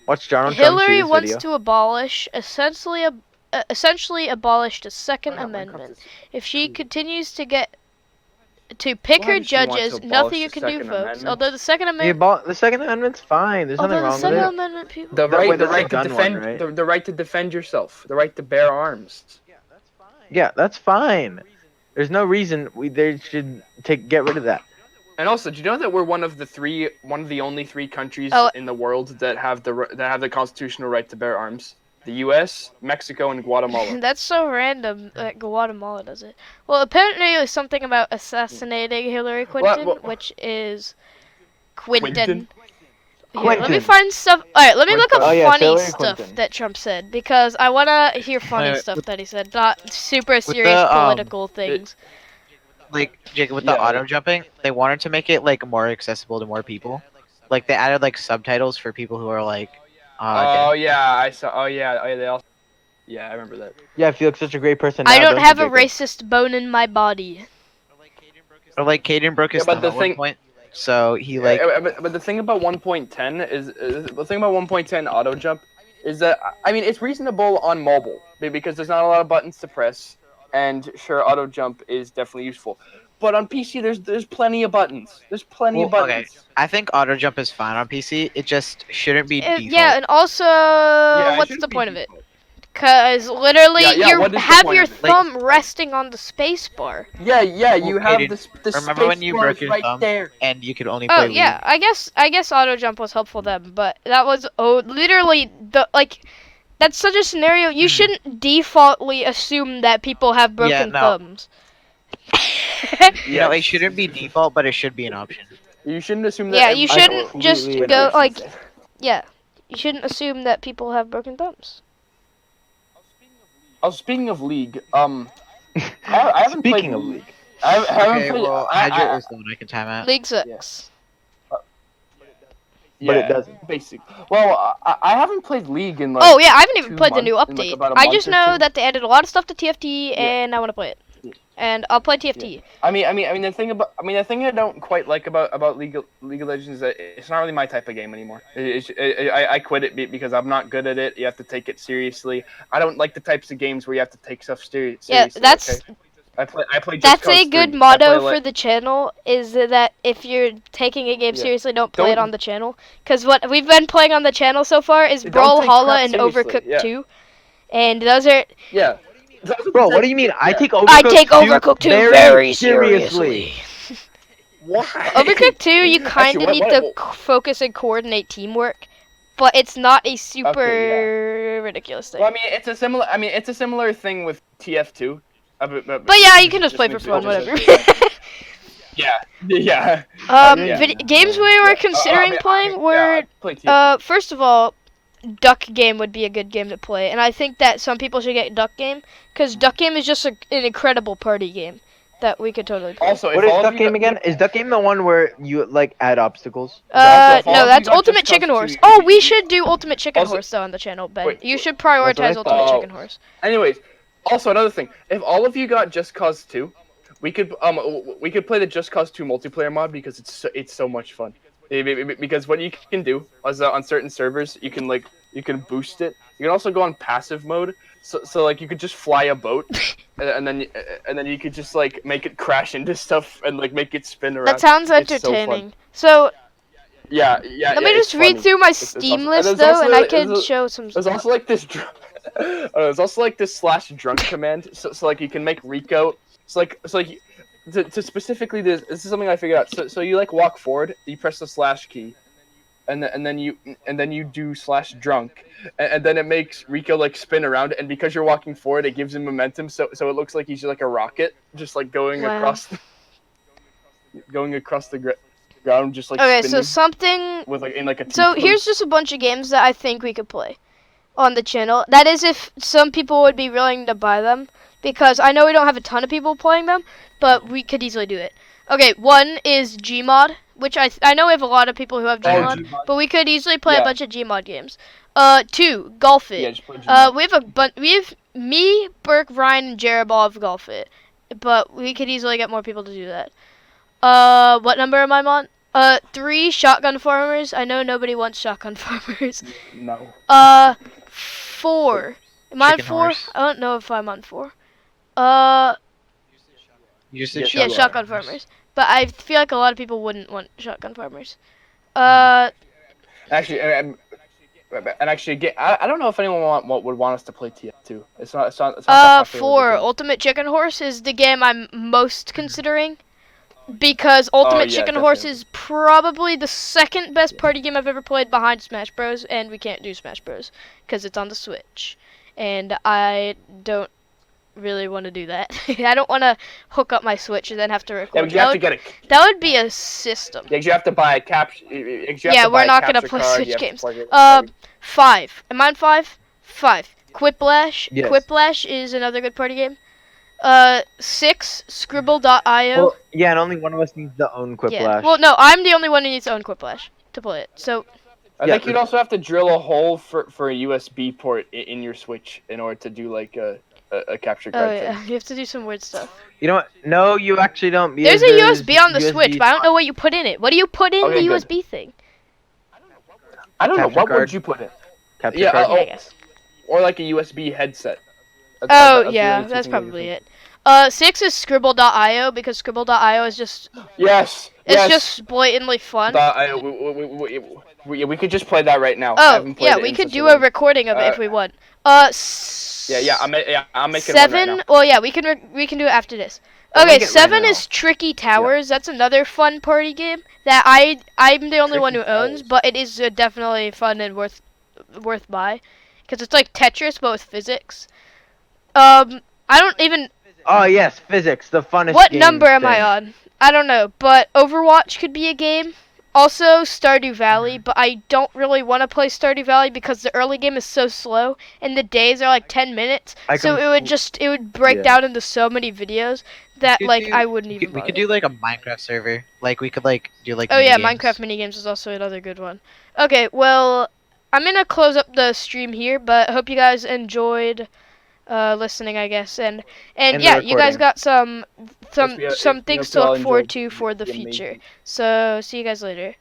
[SPEAKER 3] Watch Donald Trump see
[SPEAKER 1] Hillary
[SPEAKER 3] this
[SPEAKER 1] wants
[SPEAKER 3] video.
[SPEAKER 1] to abolish, essentially abolish the Second
[SPEAKER 2] Oh, yeah, Minecraft
[SPEAKER 1] Amendment.
[SPEAKER 2] is
[SPEAKER 1] If she
[SPEAKER 2] cool.
[SPEAKER 1] continues to pick
[SPEAKER 2] Why
[SPEAKER 1] her
[SPEAKER 2] does she want to
[SPEAKER 1] judges,
[SPEAKER 2] abolish
[SPEAKER 1] nothing you
[SPEAKER 2] the
[SPEAKER 1] can do,
[SPEAKER 2] Second
[SPEAKER 1] folks.
[SPEAKER 2] Amendment?
[SPEAKER 1] Although the Second Amendment,
[SPEAKER 3] The Second Amendment's fine. There's nothing
[SPEAKER 1] although the
[SPEAKER 3] wrong with
[SPEAKER 1] Second
[SPEAKER 3] it.
[SPEAKER 1] Amendment, people.
[SPEAKER 2] The right,
[SPEAKER 3] wait,
[SPEAKER 2] the
[SPEAKER 3] that's
[SPEAKER 2] right
[SPEAKER 3] the
[SPEAKER 2] to
[SPEAKER 3] gun
[SPEAKER 2] defend,
[SPEAKER 3] one, right?
[SPEAKER 2] the right to defend yourself, the right to bear arms.
[SPEAKER 3] Yeah, that's fine. There's no reason they should get rid of that.
[SPEAKER 2] And also, do you know that we're one of the only three countries
[SPEAKER 1] Oh.
[SPEAKER 2] in the world that have the constitutional right to bear arms? The U.S., Mexico, and Guatemala.
[SPEAKER 1] That's so random that Guatemala does it. Well, apparently it was something about assassinating Hillary Clinton,
[SPEAKER 2] What-
[SPEAKER 1] which is Quinton.
[SPEAKER 2] Quinton?
[SPEAKER 1] Here, let me
[SPEAKER 3] Quinton.
[SPEAKER 1] find stuff. Alright, let me look up
[SPEAKER 2] Quinton.
[SPEAKER 3] Oh, yeah,
[SPEAKER 1] funny
[SPEAKER 3] Hillary
[SPEAKER 1] stuff
[SPEAKER 3] Clinton.
[SPEAKER 1] that Trump said, because I want to hear funny
[SPEAKER 5] Wait,
[SPEAKER 1] stuff
[SPEAKER 5] with-
[SPEAKER 1] that he said, not super serious
[SPEAKER 5] the,
[SPEAKER 1] political things.
[SPEAKER 5] Like Jacob, with the
[SPEAKER 2] Yeah,
[SPEAKER 5] auto jumping, they wanted to make it like more accessible to more people. Like they added like subtitles for people who are like.
[SPEAKER 2] Oh
[SPEAKER 5] deaf.
[SPEAKER 2] yeah, I saw. Oh yeah, they also. Yeah, I remember that.
[SPEAKER 3] Yeah, I feel like such a great person.
[SPEAKER 1] I
[SPEAKER 3] now,
[SPEAKER 1] don't
[SPEAKER 3] you,
[SPEAKER 1] have a
[SPEAKER 3] Jacob?
[SPEAKER 1] racist bone in my body.
[SPEAKER 5] Or like Caden broke his
[SPEAKER 2] Yeah, but
[SPEAKER 5] thumb
[SPEAKER 2] the
[SPEAKER 5] at
[SPEAKER 2] thing-
[SPEAKER 5] one point, so he like.
[SPEAKER 2] But the thing about 1.10 is the thing about 1.10 auto jump is that I mean it's reasonable on mobile because there's not a lot of buttons to press, and sure auto jump is definitely useful. But on PC there's plenty of buttons. There's plenty of
[SPEAKER 5] Well,
[SPEAKER 2] buttons.
[SPEAKER 5] okay. I think auto jump is fine on PC. It just shouldn't be default.
[SPEAKER 1] Yeah, and also,
[SPEAKER 2] Yeah, it
[SPEAKER 1] what's
[SPEAKER 2] shouldn't
[SPEAKER 1] the
[SPEAKER 2] be
[SPEAKER 1] point of it?
[SPEAKER 2] default.
[SPEAKER 1] Because literally,
[SPEAKER 2] Yeah,
[SPEAKER 1] you
[SPEAKER 2] what is the
[SPEAKER 1] have
[SPEAKER 2] point
[SPEAKER 1] your
[SPEAKER 2] of it?
[SPEAKER 1] thumb resting on the space bar.
[SPEAKER 2] Yeah, you
[SPEAKER 5] Well,
[SPEAKER 2] have
[SPEAKER 5] Aiden,
[SPEAKER 2] the
[SPEAKER 5] remember when
[SPEAKER 2] space
[SPEAKER 5] you
[SPEAKER 2] bar
[SPEAKER 5] broke
[SPEAKER 2] is
[SPEAKER 5] your
[SPEAKER 2] right
[SPEAKER 5] thumb?
[SPEAKER 2] there.
[SPEAKER 5] And you could only
[SPEAKER 1] Oh
[SPEAKER 5] play.
[SPEAKER 1] yeah, I guess auto jump was helpful then, but that was literally that's such a scenario. You shouldn't defaultly assume that people have broken
[SPEAKER 5] no.
[SPEAKER 1] thumbs.
[SPEAKER 5] You know, it shouldn't be default, but it should be an option.
[SPEAKER 2] You shouldn't assume that.
[SPEAKER 1] Yeah, you
[SPEAKER 2] I
[SPEAKER 1] shouldn't just
[SPEAKER 2] completely
[SPEAKER 1] go
[SPEAKER 2] agree.
[SPEAKER 1] like, yeah, you shouldn't assume that people have broken thumbs.
[SPEAKER 2] Oh, speaking of League, I haven't played
[SPEAKER 3] Speaking of League.
[SPEAKER 2] I haven't
[SPEAKER 5] Okay,
[SPEAKER 2] played.
[SPEAKER 5] well,
[SPEAKER 2] I-
[SPEAKER 5] Hydrate is the one I can time out.
[SPEAKER 1] League sucks.
[SPEAKER 3] But it doesn't.
[SPEAKER 2] Basic. Well, I haven't played League in like.
[SPEAKER 1] Oh yeah, I haven't even
[SPEAKER 2] 2
[SPEAKER 1] played the new
[SPEAKER 2] months- in, like,
[SPEAKER 1] update.
[SPEAKER 2] about a
[SPEAKER 1] I
[SPEAKER 2] month
[SPEAKER 1] just
[SPEAKER 2] or
[SPEAKER 1] know
[SPEAKER 2] 2.
[SPEAKER 1] that they added a lot of stuff to TFT,
[SPEAKER 2] Yeah.
[SPEAKER 1] and I want to play it.
[SPEAKER 2] Yeah.
[SPEAKER 1] And I'll play TFT.
[SPEAKER 2] I mean, the thing I don't quite like about League of Legends is that it's not really my type of game anymore. I quit it because I'm not good at it. You have to take it seriously. I don't like the types of games where you have to take stuff seriously.
[SPEAKER 1] Yeah, that's
[SPEAKER 2] okay? I play. Just
[SPEAKER 1] that's a
[SPEAKER 2] Cause
[SPEAKER 1] good
[SPEAKER 2] 3. I
[SPEAKER 1] motto
[SPEAKER 2] play,
[SPEAKER 1] for
[SPEAKER 2] like-
[SPEAKER 1] the channel. Is that if you're taking a game
[SPEAKER 2] Yeah.
[SPEAKER 1] seriously, don't play it
[SPEAKER 2] Don't-
[SPEAKER 1] on the channel. Because what we've been playing on the channel so far is
[SPEAKER 2] Don't take
[SPEAKER 1] Brawlhalla
[SPEAKER 2] crap
[SPEAKER 1] and
[SPEAKER 2] seriously,
[SPEAKER 1] Overcooked
[SPEAKER 2] yeah.
[SPEAKER 1] 2, and those are.
[SPEAKER 2] Yeah.
[SPEAKER 3] Bro, what do you mean? I take Overcooked
[SPEAKER 1] I take
[SPEAKER 3] 2
[SPEAKER 1] Overcooked 2 very
[SPEAKER 3] seriously.
[SPEAKER 2] Why?
[SPEAKER 1] Overcooked 2, you kind of
[SPEAKER 2] Actually,
[SPEAKER 1] need to focus and coordinate teamwork, but it's not a super ridiculous thing.
[SPEAKER 2] Well, I mean, it's a similar thing with TF2.
[SPEAKER 1] But yeah, you can just play for fun, whatever.
[SPEAKER 2] Yeah.
[SPEAKER 3] Yeah.
[SPEAKER 1] Games we were considering playing were, first of all, Duck Game would be a good game to play, and I think that some people should get Duck Game, because Duck Game is just an incredible party game that we could totally play.
[SPEAKER 2] Also,
[SPEAKER 3] What is Duck Game again? Is Duck Game the one where you like add obstacles?
[SPEAKER 2] if all of
[SPEAKER 1] No,
[SPEAKER 2] you
[SPEAKER 1] that's
[SPEAKER 2] got
[SPEAKER 1] Ultimate
[SPEAKER 2] Just
[SPEAKER 1] Chicken
[SPEAKER 2] Cause
[SPEAKER 1] Horse.
[SPEAKER 2] 2,
[SPEAKER 1] Oh,
[SPEAKER 2] you
[SPEAKER 1] we
[SPEAKER 2] could-
[SPEAKER 1] should do Ultimate Chicken
[SPEAKER 2] Also-
[SPEAKER 1] Horse though on the channel, Ben.
[SPEAKER 2] Wait,
[SPEAKER 1] You should
[SPEAKER 3] that's what I
[SPEAKER 1] prioritize
[SPEAKER 3] thought.
[SPEAKER 1] Ultimate
[SPEAKER 2] Oh.
[SPEAKER 1] Chicken Horse.
[SPEAKER 2] Anyways, also another thing, if all of you got Just Cause 2, we could play the Just Cause 2 multiplayer mod because it's so much fun. Because what you can do is on certain servers, you can boost it. You can also go on passive mode, so like you could just fly a boat, and then you could just like make it crash into stuff and like make it spin around.
[SPEAKER 1] That sounds
[SPEAKER 2] It's so fun.
[SPEAKER 1] entertaining. So,
[SPEAKER 2] Yeah.
[SPEAKER 1] let me just read through my Steam
[SPEAKER 2] awesome.
[SPEAKER 1] list
[SPEAKER 2] And
[SPEAKER 1] though,
[SPEAKER 2] there's
[SPEAKER 1] and I
[SPEAKER 2] also-
[SPEAKER 1] can
[SPEAKER 2] there's-
[SPEAKER 1] show some
[SPEAKER 2] There's
[SPEAKER 1] stuff.
[SPEAKER 2] also like this. There's also like this /drunk command, so like you can make Rico. To specifically this is something I figured out. So you like walk forward, you press the / key, and then you do /drunk, and then it makes Rico like spin around, and because you're walking forward, it gives him momentum, so it looks like he's like a rocket, just like going
[SPEAKER 1] Wow.
[SPEAKER 2] across the ground, just like
[SPEAKER 1] Okay, so
[SPEAKER 2] spinning
[SPEAKER 1] something.
[SPEAKER 2] with like in like a.
[SPEAKER 1] So
[SPEAKER 2] T-pose.
[SPEAKER 1] here's just a bunch of games that I think we could play on the channel. That is if some people would be willing to buy them, because I know we don't have a ton of people playing them, but we could easily do it. Okay, one is Gmod, which I know we have a lot of people who have Gmod,
[SPEAKER 2] Gmod.
[SPEAKER 1] but we could easily play a
[SPEAKER 2] Yeah.
[SPEAKER 1] bunch of Gmod games. Two, Golf It.
[SPEAKER 2] Yeah, just play Gmod.
[SPEAKER 1] We have me, Burke, Ryan, and Jared all have Golf It. but we could easily get more people to do that. What number am I on? 3 shotgun farmers. I know nobody wants shotgun farmers.
[SPEAKER 2] No.
[SPEAKER 1] 4. Am I on
[SPEAKER 5] Chicken
[SPEAKER 1] 4?
[SPEAKER 5] horse.
[SPEAKER 1] I don't know if I'm on 4.
[SPEAKER 5] You just
[SPEAKER 2] Yeah,
[SPEAKER 5] said
[SPEAKER 1] Yeah,
[SPEAKER 2] Shotgun
[SPEAKER 1] shotgun farmers. But I feel like a lot of people wouldn't want shotgun farmers. Uh,
[SPEAKER 2] Actually, I don't know if anyone would want us to play TF2. It's not that popular.
[SPEAKER 1] 4. Ultimate Chicken Horse is the game I'm most considering. Because Ultimate
[SPEAKER 2] yeah,
[SPEAKER 1] Chicken Horse
[SPEAKER 2] definitely.
[SPEAKER 1] is probably the second best party game I've ever played behind Smash Bros. And we can't do Smash Bros. Because it's on the Switch. And I don't really want to do that. I don't want to hook up my Switch and then have to
[SPEAKER 2] Yeah,
[SPEAKER 1] record.
[SPEAKER 2] but you have to get a.
[SPEAKER 1] That would be a system.
[SPEAKER 2] Yeah, you have to buy a capture.
[SPEAKER 1] Yeah, we're not gonna play Switch games. 5. Am I on 5? 5. Quiplash.
[SPEAKER 3] Yes.
[SPEAKER 1] Quiplash is another good party game. 6. Scribble.io.
[SPEAKER 3] Well, yeah, and only one of us needs to own Quiplash.
[SPEAKER 1] Yeah. Well, no, I'm the only one who needs to own Quiplash to play it. So,
[SPEAKER 2] I think you'd also have to drill a hole for a USB port in your Switch in order to do like a capture card
[SPEAKER 1] oh yeah,
[SPEAKER 2] thing.
[SPEAKER 1] you have to do some weird stuff.
[SPEAKER 3] You know what? No, you actually don't.
[SPEAKER 1] There's
[SPEAKER 3] because
[SPEAKER 1] a USB on the Switch, but I don't know what you put in it. What do you put in
[SPEAKER 2] Okay,
[SPEAKER 1] the
[SPEAKER 2] good.
[SPEAKER 1] USB thing?
[SPEAKER 2] I don't know.
[SPEAKER 3] Capture
[SPEAKER 2] What
[SPEAKER 3] card.
[SPEAKER 2] would you put in?
[SPEAKER 3] Capture
[SPEAKER 2] Yeah,
[SPEAKER 3] card.
[SPEAKER 1] Yeah, I guess.
[SPEAKER 2] Or like a USB headset.
[SPEAKER 1] Oh
[SPEAKER 2] That's
[SPEAKER 1] yeah,
[SPEAKER 2] really two
[SPEAKER 1] that's
[SPEAKER 2] things I can
[SPEAKER 1] probably
[SPEAKER 2] think.
[SPEAKER 1] it. 6 is Scribble.io because Scribble.io is just
[SPEAKER 2] Yes.
[SPEAKER 1] it's
[SPEAKER 2] yes.
[SPEAKER 1] just blatantly fun.
[SPEAKER 2] We could just play that right now. I
[SPEAKER 1] Oh
[SPEAKER 2] haven't played
[SPEAKER 1] yeah,
[SPEAKER 2] it
[SPEAKER 1] we
[SPEAKER 2] in
[SPEAKER 1] could
[SPEAKER 2] such
[SPEAKER 1] do
[SPEAKER 2] long-
[SPEAKER 1] a recording of it if we want.
[SPEAKER 2] I'm making one right
[SPEAKER 1] 7.
[SPEAKER 2] now.
[SPEAKER 1] Well, yeah, we can do it after this.
[SPEAKER 3] I'll
[SPEAKER 1] Okay,
[SPEAKER 3] make it right
[SPEAKER 1] 7
[SPEAKER 3] now.
[SPEAKER 1] is Tricky Towers. That's another fun party game that I'm the only one who
[SPEAKER 2] Tricky
[SPEAKER 1] owns,
[SPEAKER 2] Towers.
[SPEAKER 1] but it is definitely fun and worth buy, because it's like Tetris but with physics. I don't even.
[SPEAKER 3] Oh yes, physics, the funnest.
[SPEAKER 1] What
[SPEAKER 3] game
[SPEAKER 1] number am I
[SPEAKER 3] thing.
[SPEAKER 1] on? I don't know, but Overwatch could be a game. Also, Stardew Valley, but I don't really want to play Stardew Valley because the early game is so slow and the days are like 10 minutes. So it would break
[SPEAKER 3] Yeah.
[SPEAKER 1] down into so many videos that
[SPEAKER 5] could
[SPEAKER 1] like
[SPEAKER 5] do-
[SPEAKER 1] I wouldn't
[SPEAKER 5] We
[SPEAKER 1] even
[SPEAKER 5] could, we
[SPEAKER 1] bother.
[SPEAKER 5] could do like a Minecraft server. Like we could like do like.
[SPEAKER 1] Oh yeah,
[SPEAKER 5] minigames.
[SPEAKER 1] Minecraft minigames is also another good one. Okay, well, I'm gonna close up the stream here, but hope you guys enjoyed listening, I guess, and
[SPEAKER 3] And the
[SPEAKER 1] yeah, you guys
[SPEAKER 3] recording.
[SPEAKER 1] got some
[SPEAKER 2] we
[SPEAKER 1] things to
[SPEAKER 2] all
[SPEAKER 1] look forward
[SPEAKER 2] enjoyed
[SPEAKER 1] to for the
[SPEAKER 2] the amazing-
[SPEAKER 1] future. So see you guys later.